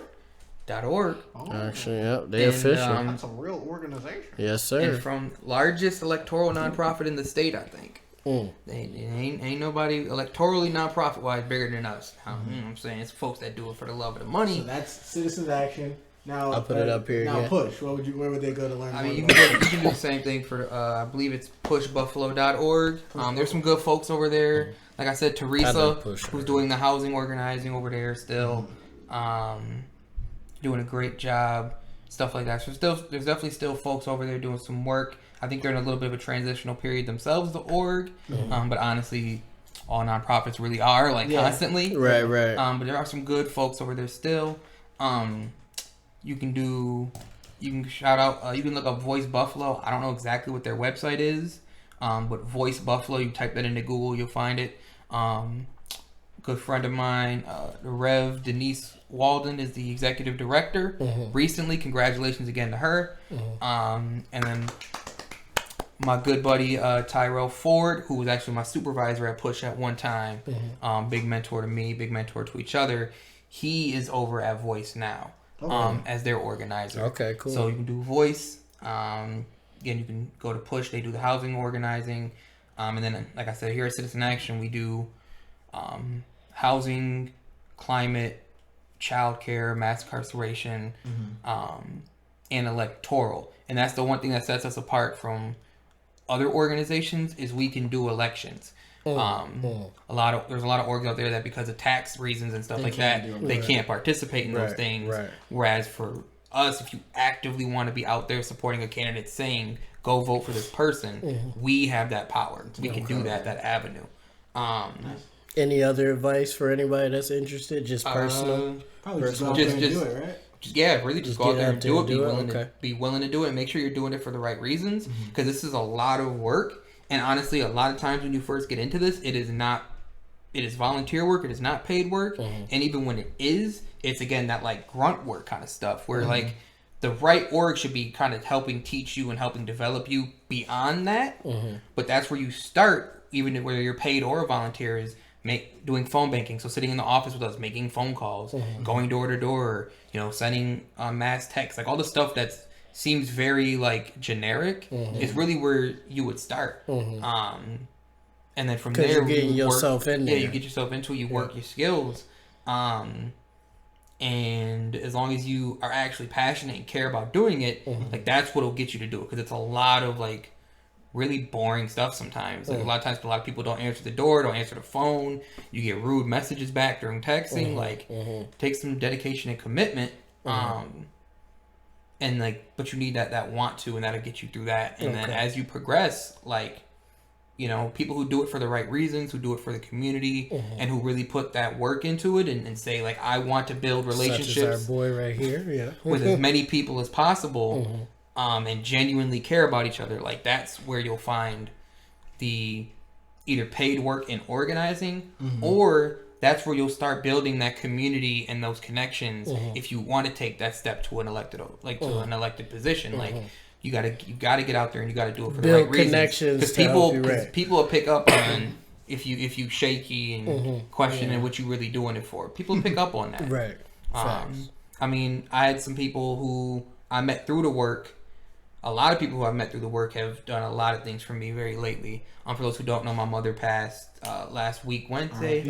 .org. Actually, they official. That's a real organization. Yes, sir. And from largest electoral nonprofit in the state, I think. Ain't nobody electorally nonprofit wise bigger than us. I'm saying it's folks that do it for the love of the money. So that's Citizens Action. Now I'll put it up here. Now again. Push. Where would they go to learn? I more mean, you about can do the same thing for, I believe it's pushbuffalo.org. There's some good folks over there. Like I said, Teresa, who's doing the housing organizing over there still, doing a great job, stuff like that. So there's definitely still folks over there doing some work. I think they're in a little bit of a transitional period themselves, the org. But honestly, all nonprofits really are, constantly. Right. But there are some good folks over there still. You can shout out, you can look up Voice Buffalo. I don't know exactly what their website is, but Voice Buffalo, you type that into Google, you'll find it. Good friend of mine, the Rev Denise Walden is the executive director. Recently, congratulations again to her. And then my good buddy Tyrell Ford, who was actually my supervisor at Push at one time, big mentor to me, big mentor to each other. He is over at Voice now, as their organizer. Okay, cool. So you can do Voice. Again, you can go to Push. They do the housing organizing. And then, like I said, here at Citizen Action, we do housing, climate, childcare, mass incarceration, and electoral. And that's the one thing that sets us apart from other organizations is we can do elections. There's a lot of orgs out there that because of tax reasons and stuff like that, they can't participate in those things. Right. Whereas for us, if you actively want to be out there supporting a candidate saying, go vote for this person, we have that power. We can do that avenue. Any other advice for anybody that's interested? Just personal? Probably just go out there and do it, right? Just go out there and do it. Be willing to do it. Make sure you're doing it for the right reasons, because this is a lot of work. And honestly, a lot of times when you first get into this, it is volunteer work. It is not paid work. And even when it is, it's again that like grunt work kind of stuff where like the right org should be kind of helping teach you and helping develop you beyond that. But that's where you start, even whether you're paid or a volunteer, is doing phone banking. So sitting in the office with us, making phone calls, going door to door, sending mass texts, like all the stuff that seems very like generic is really where you would start. And then from there, you're getting yourself in there. Yeah, you get yourself into it, you work your skills. And as long as you are actually passionate and care about doing it, like that's what'll get you to do it. Because it's a lot of like really boring stuff sometimes. Like a lot of times, a lot of people don't answer the door, don't answer the phone. You get rude messages back during texting. Take some dedication and commitment. And like, but you need that want to, and that'll get you through that. And then as you progress, like, people who do it for the right reasons, who do it for the community, and who really put that work into it and say like, I want to build relationships. Such as our boy right here, with as many people as possible, and genuinely care about each other. Like that's where you'll find the either paid work in organizing, or that's where you'll start building that community and those connections. If you want to take that step to an elected, position, like you gotta get out there and you gotta do it for the right reasons. Connections, because people will pick up on if you shaky and questioning what you really doing it for. People pick up on that. Right. I mean, I had some people who I met through the work. A lot of people who I've met through the work have done a lot of things for me very lately. For those who don't know, my mother passed last week Monday.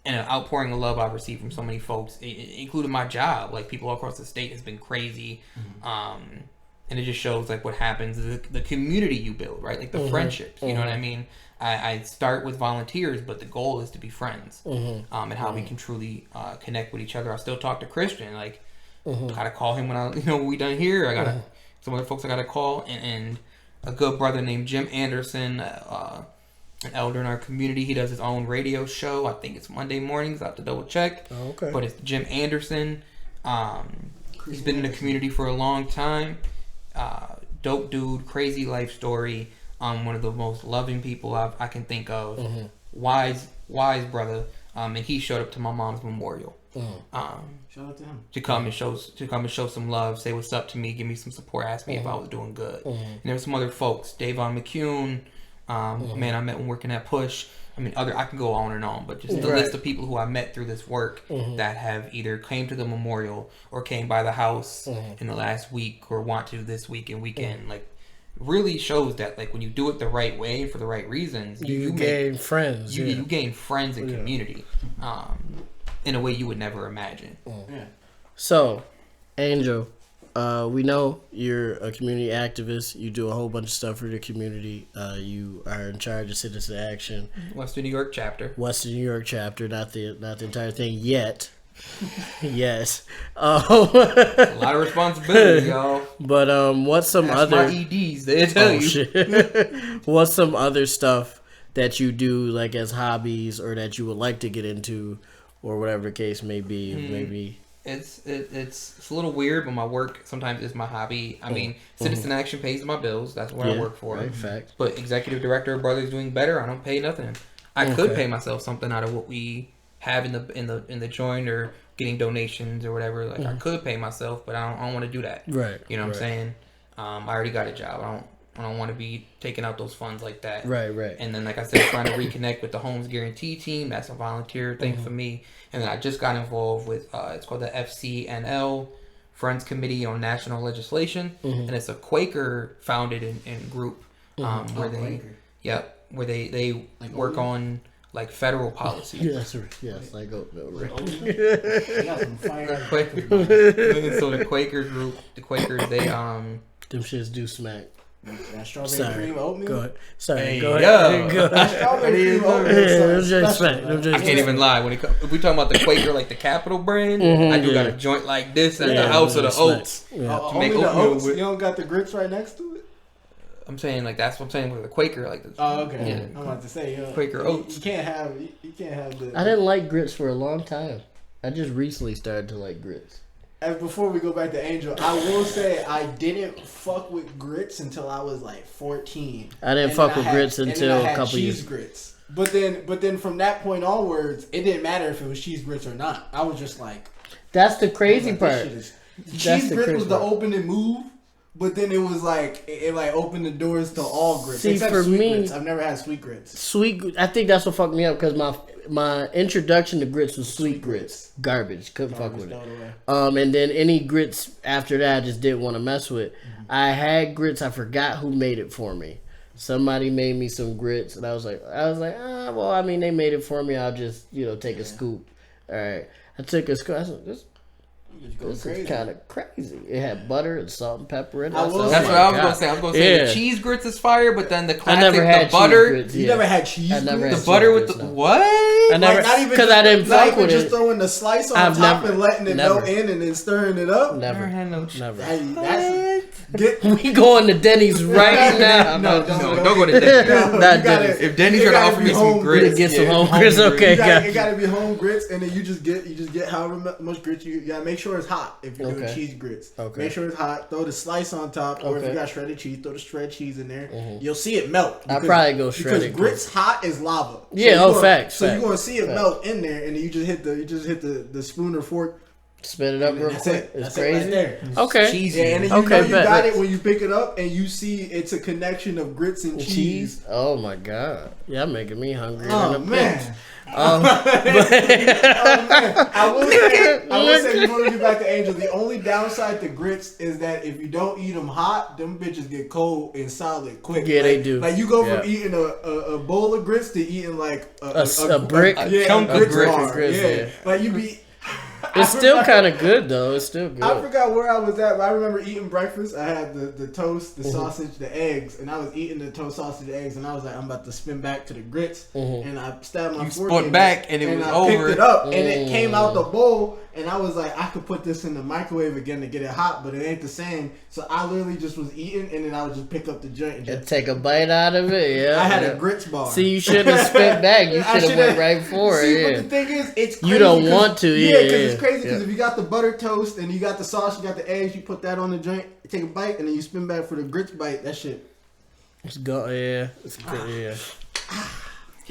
And an outpouring of love I've received from so many folks, including my job. Like people all across the state has been crazy. And it just shows like what happens, the community you build, right? Like the friendships, you know what I mean? I start with volunteers, but the goal is to be friends. And how we can truly connect with each other. I still talk to Christian, like, gotta call him when we done here. I gotta some other folks I gotta call, and a good brother named Jim Anderson, an elder in our community. He does his own radio show. I think it's Monday mornings. I have to double check. But it's Jim Anderson. He's been in the community for a long time. Dope dude, crazy life story. One of the most loving people I can think of. Wise brother. And he showed up to my mom's memorial. Shout out to him. To come and show some love, say what's up to me, give me some support, ask me if I was doing good. And there's some other folks, Davon McCune, man I met when working at Push. I mean, I can go on and on, but just the list of people who I met through this work that have either came to the memorial or came by the house in the last week or want to this week and weekend. Like, really shows that like when you do it the right way for the right reasons, you gain friends. You gain friends and community. in a way you would never imagine. Yeah. So, Angel, we know you're a community activist. You do a whole bunch of stuff for the community. You are in charge of Citizen Action, Western New York chapter. Western New York chapter, not the entire thing yet. Yes. A lot of responsibility, y'all. But what's some That's other my EDs. They tell you. Shit. What's some other stuff that you do like as hobbies or that you would like to get into or whatever the case may be? Maybe It's a little weird, but my work sometimes is my hobby. I mean, Citizen Action pays my bills. That's what I work for. Right, fact. But executive director of Brothers Doing Better, I don't pay nothing. I could pay myself something out of what we have in the joint or getting donations or whatever. Like I could pay myself, but I don't want to do that. Right. You know what I'm saying? I already got a job. I don't want to be taking out those funds like that. Right. And then, like I said, trying to reconnect with the Homes Guarantee team. That's a volunteer thing for me. And then I just got involved with, it's called the FCNL, Friends Committee on National Legislation. And it's a Quaker founded in group where they like work on like federal policy. Yes, like oatmeal. Right. You got some fire. So the Quaker group, they Them shits do smack. That strawberry Sorry. cream oatmeal. Go ahead. Sorry. Hey, go yo. ahead. Go ahead. Strawberry cream oatmeal. Yeah, is them something joints special, smack. man. Them joints I can't even lie. If we talking about the Quaker, like the Capital brand, I do got a joint like this at the House of the Oats. Yeah. Only make the oatmeal oats. with- You don't got the grits right next to it. I'm saying like that's what I'm saying with the Quaker, like the Oh, okay. Yeah. I'm about to say, Quaker oats. You can't have the. I didn't like grits for a long time. I just recently started to like grits. And before we go back to Angel, I will say I didn't fuck with grits until I was like 14. I didn't fuck with grits until a couple cheese years. grits. But then from that point onwards, it didn't matter if it was cheese grits or not. I was just like, That's the crazy like, part. cheese the grits crazy was the part. open and move. But then it was like it like opened the doors to all grits. See, except for sweet me- grits. I've never had sweet grits. Sweet, I think that's what fucked me up because my introduction to grits was sweet grits. Garbage, couldn't fuck with it. And then any grits after that I just didn't want to mess with. I had grits, I forgot who made it for me. Somebody made me some grits, and I was like, well, I mean, they made it for me. I'll just take a scoop. All right, I took a scoop. I said, this is kind of crazy. It had butter and salt and pepper in it. That's That's what I was gonna say. I was gonna say the cheese grits is fire, but then the classic, I never had the butter, cheese grits. You never had cheese I never grits? had the butter cheese with the grits, no. what? I never, not even because I didn't not fuck even with just it. throwing the slice on I've top never- and letting it never. melt in and then stirring it up. Never, had no never. That's We going to Denny's right now. No, don't go to Denny's. No, Not you gotta- Denny's. If Denny's it trying to gotta offer be me some home grits, Get some yeah, home grits, okay. It gotta be home grits, and then you just get however much grits you gotta make sure it's hot if you're doing Okay. cheese grits. Okay. Make sure it's hot. Throw the slice on top, or if Okay. you got shredded cheese, throw the shredded cheese in there. You'll see it melt. I'd probably go because shredded grits hot is lava. Yeah, you're gonna- facts. So facts, you're gonna see it facts. melt in there, and then you just hit the spoon or fork. Spit it up real That's quick. it. It's That's it crazy. right there. Okay. cheesy. Yeah, and then you Okay, know you bet. got it when you pick it up and you see it's a connection of grits and cheese. Oh my god. Yeah, making me hungry. Oh in a man. bitch. Oh man. I will say before we get back to Angel, the only downside to grits is that if you don't eat them hot, them bitches get cold and solid quick. Yeah, they do. Like you go Yeah. from eating a bowl of grits to eating like A brick. yeah, chunk a of grits grits. bar. Grits, yeah. yeah. Like you be. It's still kind of good though. It's still good. I forgot where I was at, but I remember eating breakfast. I had the toast, the sausage, the eggs, and I was eating the toast, sausage, the eggs, and I was like, I'm about to spin back to the grits, and I stabbed my You fork spun in back, and it was I over. picked it up, and it came out the bowl, and I was like, I could put this in the microwave again to get it hot, but it ain't the same. So I literally just was eating, and then I would just pick up the joint and And just. take a bite out of it. Yeah. I had yeah. a grits bar. See, you shouldn't have spit back. You I should have shoulda- went right for See, it. but Yeah. the thing is, it's crazy. You don't 'cause- want to, Yeah, yeah, because yeah, it's crazy. Because yeah. if you got the butter toast and you got the sauce, you got the eggs, you put that on the joint, you take a bite, and then you spin back for the grits bite. That shit. It's go. Yeah. It's good. Yeah.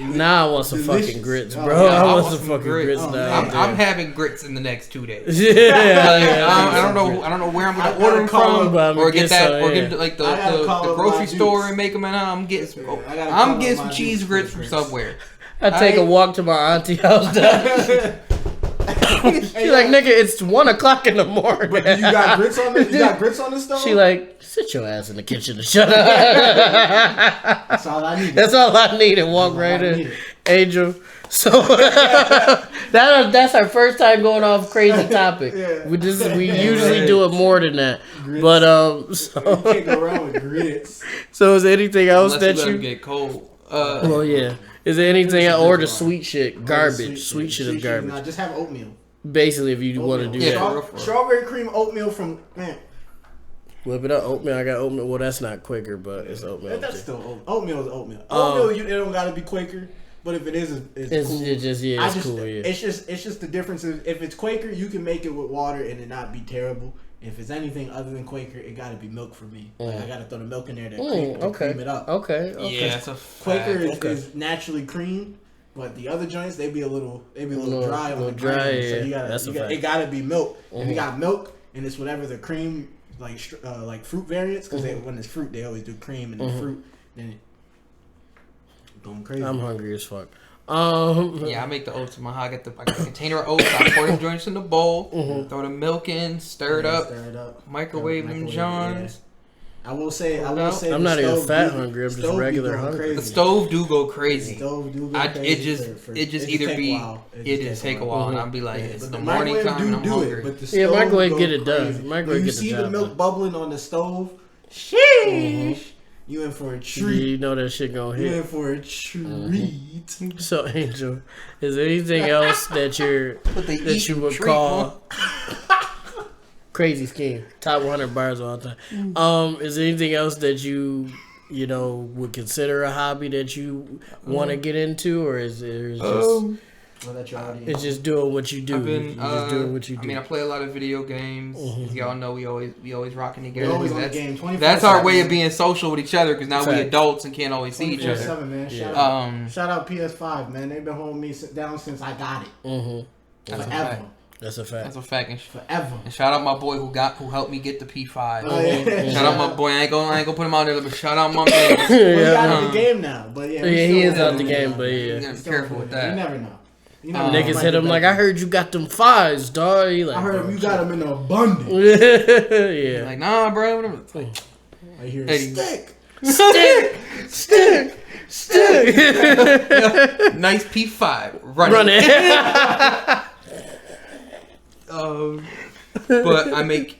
Now I want some Delicious. fucking grits, Oh, bro. yeah, I I want want some some fucking grits. grits Oh, now. I'm having grits in the next 2 days. Yeah. I don't know where I'm I gonna order them gotta from, call or him, get get that, some, or yeah. get like I gotta the call up grocery my store dukes. and make them. And I'm getting some. Yeah, I gotta I'm call getting up some my cheese dukes grits for from grits. somewhere. I take a walk to my auntie house. She like, nigga, it's 1 o'clock in the morning. But you got grits on the you got grits on the stove? She like, sit your ass in the kitchen and shut up. That's all I needed. That's all I need and walk That's all right I in. needed. Angel. So That's our first time going off crazy topic. Yeah. We usually do it more than that. Grits. But You can't go around with grits. so is there anything else Unless that you let you? 'em get cold. Well, yeah. Is there anything else, or the sweet shit Or the garbage? Sweet shit is Sweet garbage. Nah, just have oatmeal. Basically, if you want to do Yeah. that, Strawberry cream oatmeal from man. whip it up. Oatmeal. I got oatmeal. Well, that's not Quaker, but it's oatmeal. That's still oatmeal. Oatmeal is oatmeal. Oatmeal, it don't gotta be Quaker, but if it is, it's cool. It's cool. Yeah. It's just the difference. If it's Quaker, you can make it with water and it not be terrible. If it's anything other than Quaker, it gotta be milk for me. Like, I gotta throw the milk in there to cream it up. Okay. Yeah, that's a Quaker fact. is naturally cream, but the other joints they be a little dry on the dry, grain. yeah. So you That's a fact. it gotta be milk. If you got milk and it's whatever the cream like fruit variants, because when it's fruit they always do cream and then fruit. Then it going crazy. I'm hungry as fuck. Yeah, I make the oats in my I got a container of oats. I pour them joints in the bowl, throw the milk in, stir it up, microwave them Johns. I will say. I'm not even fat hungry. I'm just regular hungry. The stove do go crazy. It just either be it just take a while, and I'll be like, it's the morning time and I'm hungry. Microwave get it done. Microwave you get the see job the milk done. bubbling on the stove. Sheesh. You in for a treat. You know that shit gonna You in hit. for a treat. So, Angel, is there anything else that you would treat, call crazy scheme? Top 100 bars of all time. Is there anything else that you would consider a hobby that you want to get into, or is it just it's just doing what you do? I've been You're just doing what you do. I mean, I play a lot of video games. As y'all know, we always rocking together. We're always on the game. That's our way of being social with each other, because now we Fact. adults and can't always see each other. 24/7, man. Yeah. Shout out PS5, man. They've been holding me down since I got it. That's a Forever. fact. That's a fact. That's a fact. Forever. And shout out my boy who helped me get the P5. Oh, yeah. Shout out my boy. I ain't gonna put him out there, but shout out my man. Well, he got out the game now, but yeah. He is out the game, but You yeah. gotta be careful with that. You never know. Niggas hit him like, I heard you got them fives, dog. He like, I heard you got them in abundance. yeah. Like, nah, bro. Whatever. I hear Hey. stick. Nice P5. Run it. But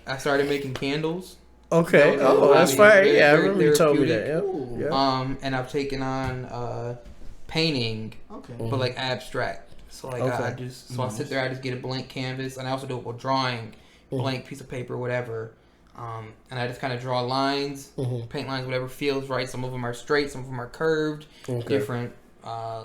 I started making candles. Okay. Oh, that's fire. Yeah, I remember you told me that. therapeutic. Yeah. And I've taken on painting, Okay. but like abstract. So like I sit there, I just get a blank canvas, and I also do it with drawing, blank piece of paper, whatever. And I just kind of draw lines, paint lines, whatever feels right. Some of them are straight, some of them are curved, different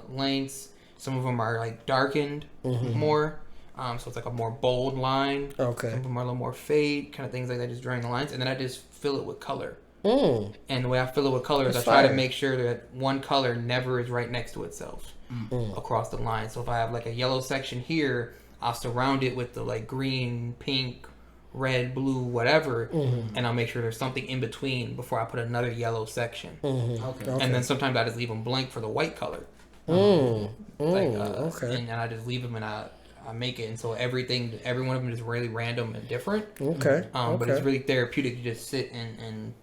lengths. Some of them are like darkened more. So it's like a more bold line. Okay. Some of them are a little more fade, kind of things like that, just drawing the lines. And then I just fill it with color. And the way I fill it with color is I try to make sure that one color never is right next to itself across the line. So if I have like a yellow section here, I'll surround it with the like green, pink, red, blue, whatever, and I'll make sure there's something in between before I put another yellow section. Okay. And then sometimes I just leave them blank for the white color. Okay. And I just leave them and I make it, and so every one of them is really random and different. Okay. But it's really therapeutic to just sit and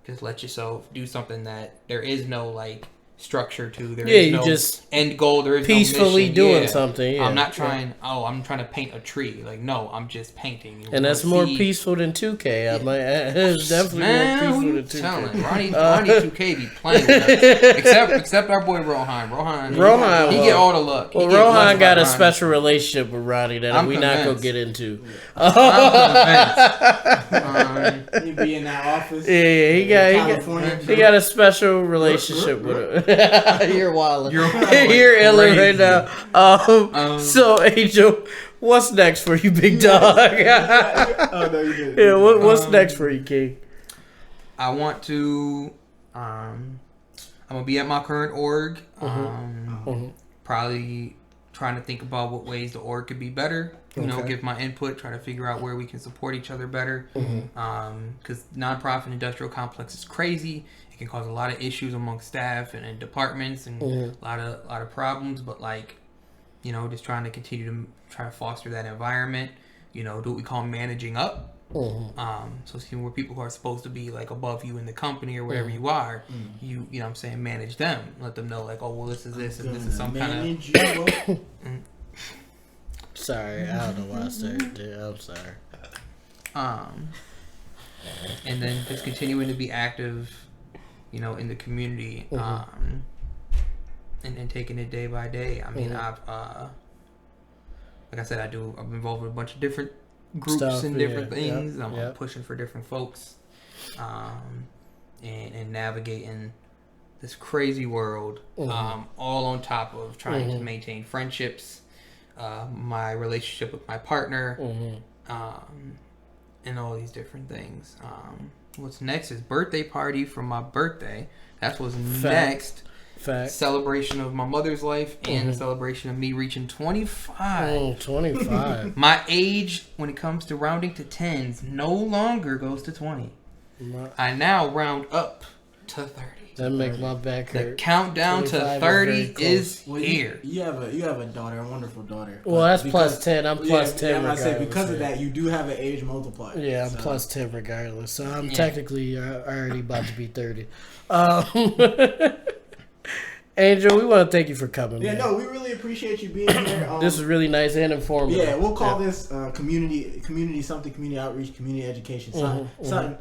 just let yourself do something that there is no like structure to. There is no just end goal. There is peacefully no mission. doing something. Yeah. I'm not trying. Oh, I'm trying to paint a tree. Like no, I'm just painting. And that's more peaceful than 2K. I'm like, it's definitely more peaceful than 2K. Ronnie 2K be playing with us. Except our boy Rohan. Rohan, he get all the luck. Well, Rohan got a special relationship with Ronnie that we not gonna get into. He be in that office. Yeah, he got a special relationship with him. You're wild. You're iller right now. So Angel, what's next for you, big dog? Oh no, you didn't. Yeah, what's next for you, King? I want to. I'm gonna be at my current org. Probably trying to think about what ways the org could be better. You know, give my input, try to figure out where we can support each other better. Because nonprofit industrial complex is crazy. It can cause a lot of issues among staff and departments and a lot of problems. But like, you know, just trying to continue to try to foster that environment. You know, do what we call managing up. So seeing where people who are supposed to be like above you in the company or wherever you are, you know what I'm saying, manage them. Let them know like, oh well, this is this and this is some kind of Sorry, I don't know why I started there. I'm sorry. And then just continuing to be active, in the community, and taking it day by day. I mean, I've like I said, I'm involved with a bunch of different groups and different things. I'm pushing for different folks, and navigating this crazy world, all on top of trying to maintain friendships, my relationship with my partner, and all these different things. What's next is birthday party for my birthday. That's what's next. Fact. Celebration of my mother's life and celebration of me reaching 25. 25. My age, when it comes to rounding to tens, no longer goes to 20. I now round up to 30. That makes my back hurt. The countdown to 30 is here. You have a daughter, a wonderful daughter. Well, that's plus 10. I'm plus 10 regardless. regardless. Because of that, you do have an age multiplier. Yeah, I'm plus 10 regardless. So I'm technically already about to be 30. Angel, we want to thank you for coming. Yeah, man. no, we really appreciate you being here. This is really nice and informative. Yeah, we'll call this community outreach, community education, something.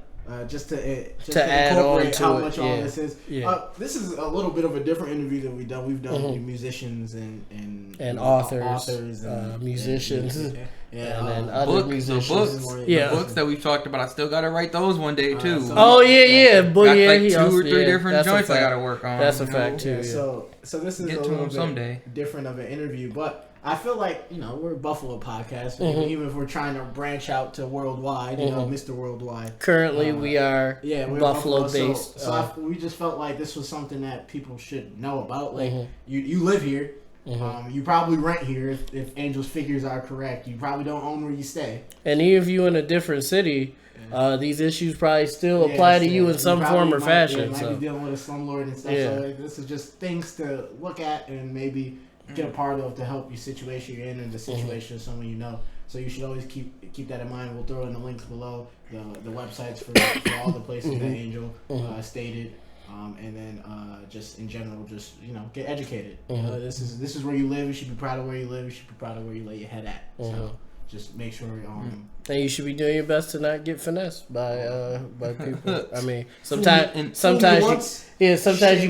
Just to add on incorporate to how it, much all this is. Yeah. This is a little bit of a different interview that we've done. We've done with musicians and authors and musicians. And then other musicians. The books that we've talked about, I still got to write those one day too. But got like 2 or 3 different joints I got to work on. That's a fact too. So this is Get a to little them someday. different of an interview, but I feel like, we're a Buffalo podcast, even if we're trying to branch out to worldwide, Mr. Worldwide. Currently, we are we're Buffalo based. So we just felt like this was something that people should know about. Like, you live here. You probably rent here if Angel's figures are correct. You probably don't own where you stay. And even if you're in a different city, these issues probably still apply to you in some form or fashion. You might be dealing with a slumlord and stuff. So this is just things to look at and maybe get a part of to help your situation you're in and the situation of someone you know. So you should always keep that in mind. We'll throw in the links below, the websites for all the places that Angel stated. And then just in general, just get educated. This is where you live. You should be proud of where you live. You should be proud of where you lay your head at. So just make sure. And you should be doing your best to not get finessed by people. I mean, sometimes you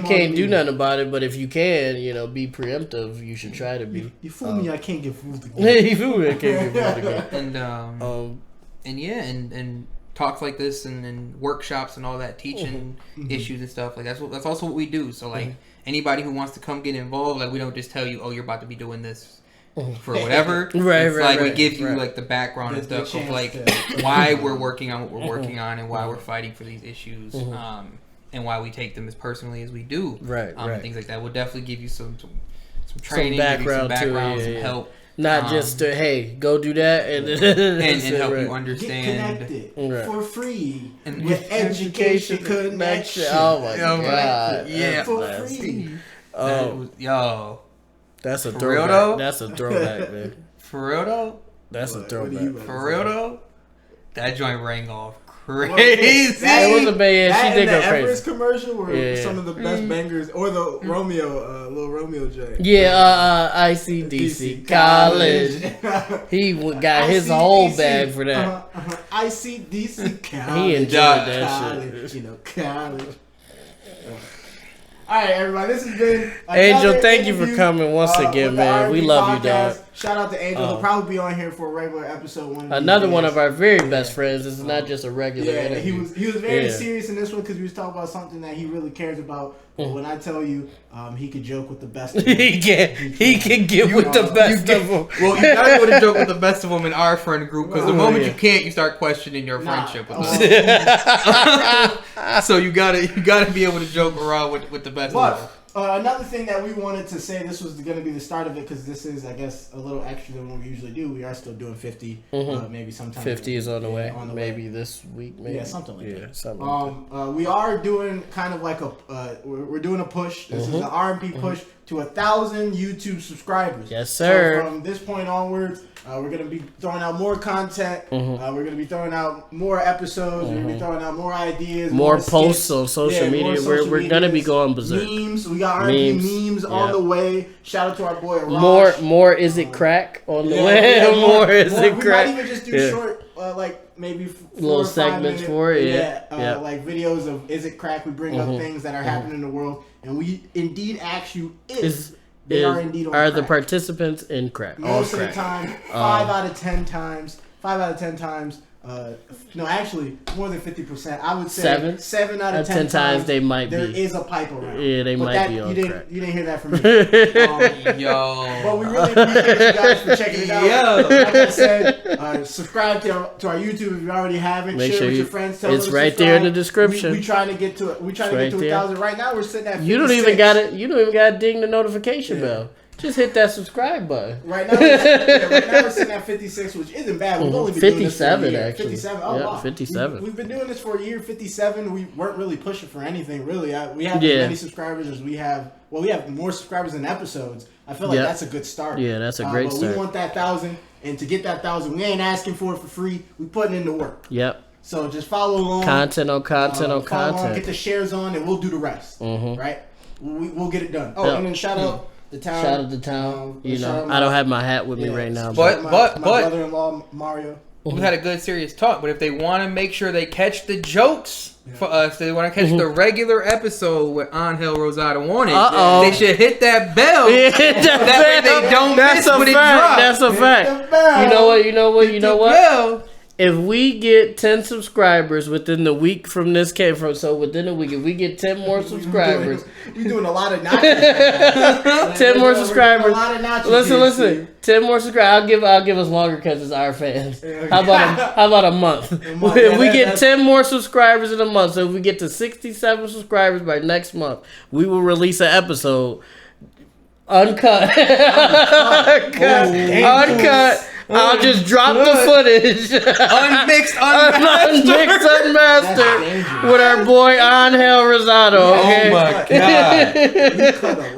can't do nothing about it. But if you can, be preemptive. You should try to be. You fool me, I can't get fooled again. You fool me, I can't get fooled again. And talks like this and workshops and all that, teaching issues and stuff, like that's also what we do. So like anybody who wants to come get involved, like we don't just tell you, oh, you're about to be doing this for whatever. We give you like the background and stuff of like why we're working on what we're working on and why we're fighting for these issues, and why we take them as personally as we do. And things like that. We'll definitely give you some training, background, give you some background, some help. Not just to, hey, go do that and help you understand. Get connected for free and with education connection. Oh my god! Yeah, for free. That's a for throwback. Real though? That's a throwback, man. For real though? That's a throwback. For real though? That joint rang off crazy. It was a bad. She did go crazy. Everest commercial were some of the best bangers, or the Little Romeo joint. Yeah, ICDC College. He got his whole bag for that. ICDC College. He enjoyed that shit. College. All right, everybody. This has been Angel. Thank you for coming once again, man. We love you, dog. Shout out to Angel. He'll probably be on here for a regular episode. One of our very best friends. This is not just a regular interview. He was very serious in this one because we was talking about something that he really cares about. But when I tell you, he could joke with the best of them. He can get with the best of them. Well, you gotta be able to joke with the best of them in our friend group because the moment you can't, you start questioning your friendship with us. So you gotta be able to joke around with the best of them. Another thing that we wanted to say, this was going to be the start of it because this is, I guess, a little extra than what we usually do. We are still doing 50, maybe sometime. 50 is on the way. Maybe this week. Maybe. Yeah, something like that. Something like that. We are doing kind of like we're doing a push. This is an R&P push to 1,000 YouTube subscribers. Yes, sir. So from this point onwards, we're gonna be throwing out more content. We're gonna be throwing out more episodes. We're gonna be throwing out more ideas, more skits. posts on social media. We're gonna be going berserk. Memes. We got R&P memes on the way. Shout out to our boy Rosh. More is it crack on the way? More is it crack? We might even just do short, like maybe 4 little or 5 segments minute, for it. Like videos of is it crack? We bring up things that are happening in the world, and we indeed ask you if they are indeed on crack. The participants in crack? Most of the time, 5 out of 10 times. No, actually, more than 50%. I would say 7 out of 10 times they might there be. is a pipe around. Yeah, they might be on crack. You didn't hear that from me. Yo. But we really appreciate you guys for checking it out. Like I said, subscribe to our YouTube if you already haven't. Make share sure with your friends. Tell it's them to right subscribe. there in the description. We trying to get to 1,000. Right now we're sitting at 56. You don't even got to ding the notification bell. Just hit that subscribe button. Right now we're sitting at 56, which isn't bad. We've only been 57 doing this for a year. actually. 57. Oh, wow. 57. We've been doing this for a year. 57. We weren't really pushing for anything, really. We have as many subscribers as we have. Well, we have more subscribers than episodes. I feel like that's a good start. Yeah, that's a great start. We want that 1,000, and to get that 1,000, we ain't asking for it for free. We putting in the work. Yep. So just follow along. Content on content on follow content. Along, get the shares on, and we'll do the rest. Right? We'll get it done. Oh, and then shout out. The town. Shout out the town. I don't have my hat with me right now. But my brother-in-law Mario. We had a good serious talk. But if they want to make sure they catch the jokes for us, they want to catch the regular episode with Angel Rosado on it. They should hit that bell. That way they don't miss when it drops. That's a fact. You know what? If we get 10 subscribers within the week from this within a week, if we get 10 more subscribers, you're doing a lot of notches. 10 more subscribers. Listen. 10 more subscribers. I'll give us longer because it's our fans. How about a month? If we get 10 more subscribers in a month, so if we get to 67 subscribers by next month, we will release an episode uncut. Uncut. I'll just drop the footage. Unmixed, unmastered with our boy Angel Rosado. Okay? Oh my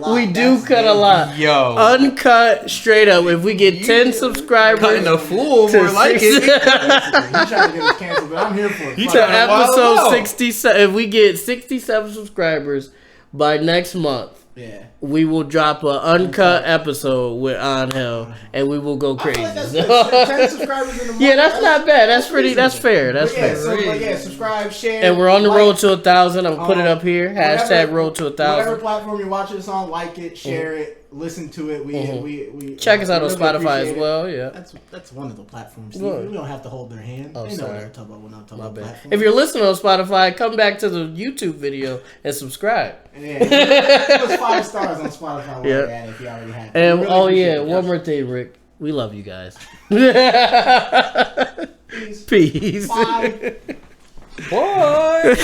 God. We do cut a lot. Yo. Uncut, straight up. If we get 10 subscribers. Cutting a fool, more like it. He's trying to get us canceled, but I'm here for it. To episode 67. If we get 67 subscribers by next month. Yeah. We will drop an uncut episode with Angel, and we will go crazy. Like that's 10 subscribers in a month. Yeah, that's not bad. That's pretty. That's fair. That's fair. So, subscribe, share. And we're on the road to 1,000. I'm gonna put it up here. Hashtag road to 1,000. Whatever platform you're watching this on, like it, share it, listen to it. We check us out on Spotify as well. Yeah, that's one of the platforms. We don't have to hold their hand. Oh, sorry. Platform. If you're listening on Spotify, come back to the YouTube video and subscribe. Yeah, give us 5 stars on Spotify. Yeah, if you already have. And one more thing, Rick. We love you guys. Peace. Bye. Boy.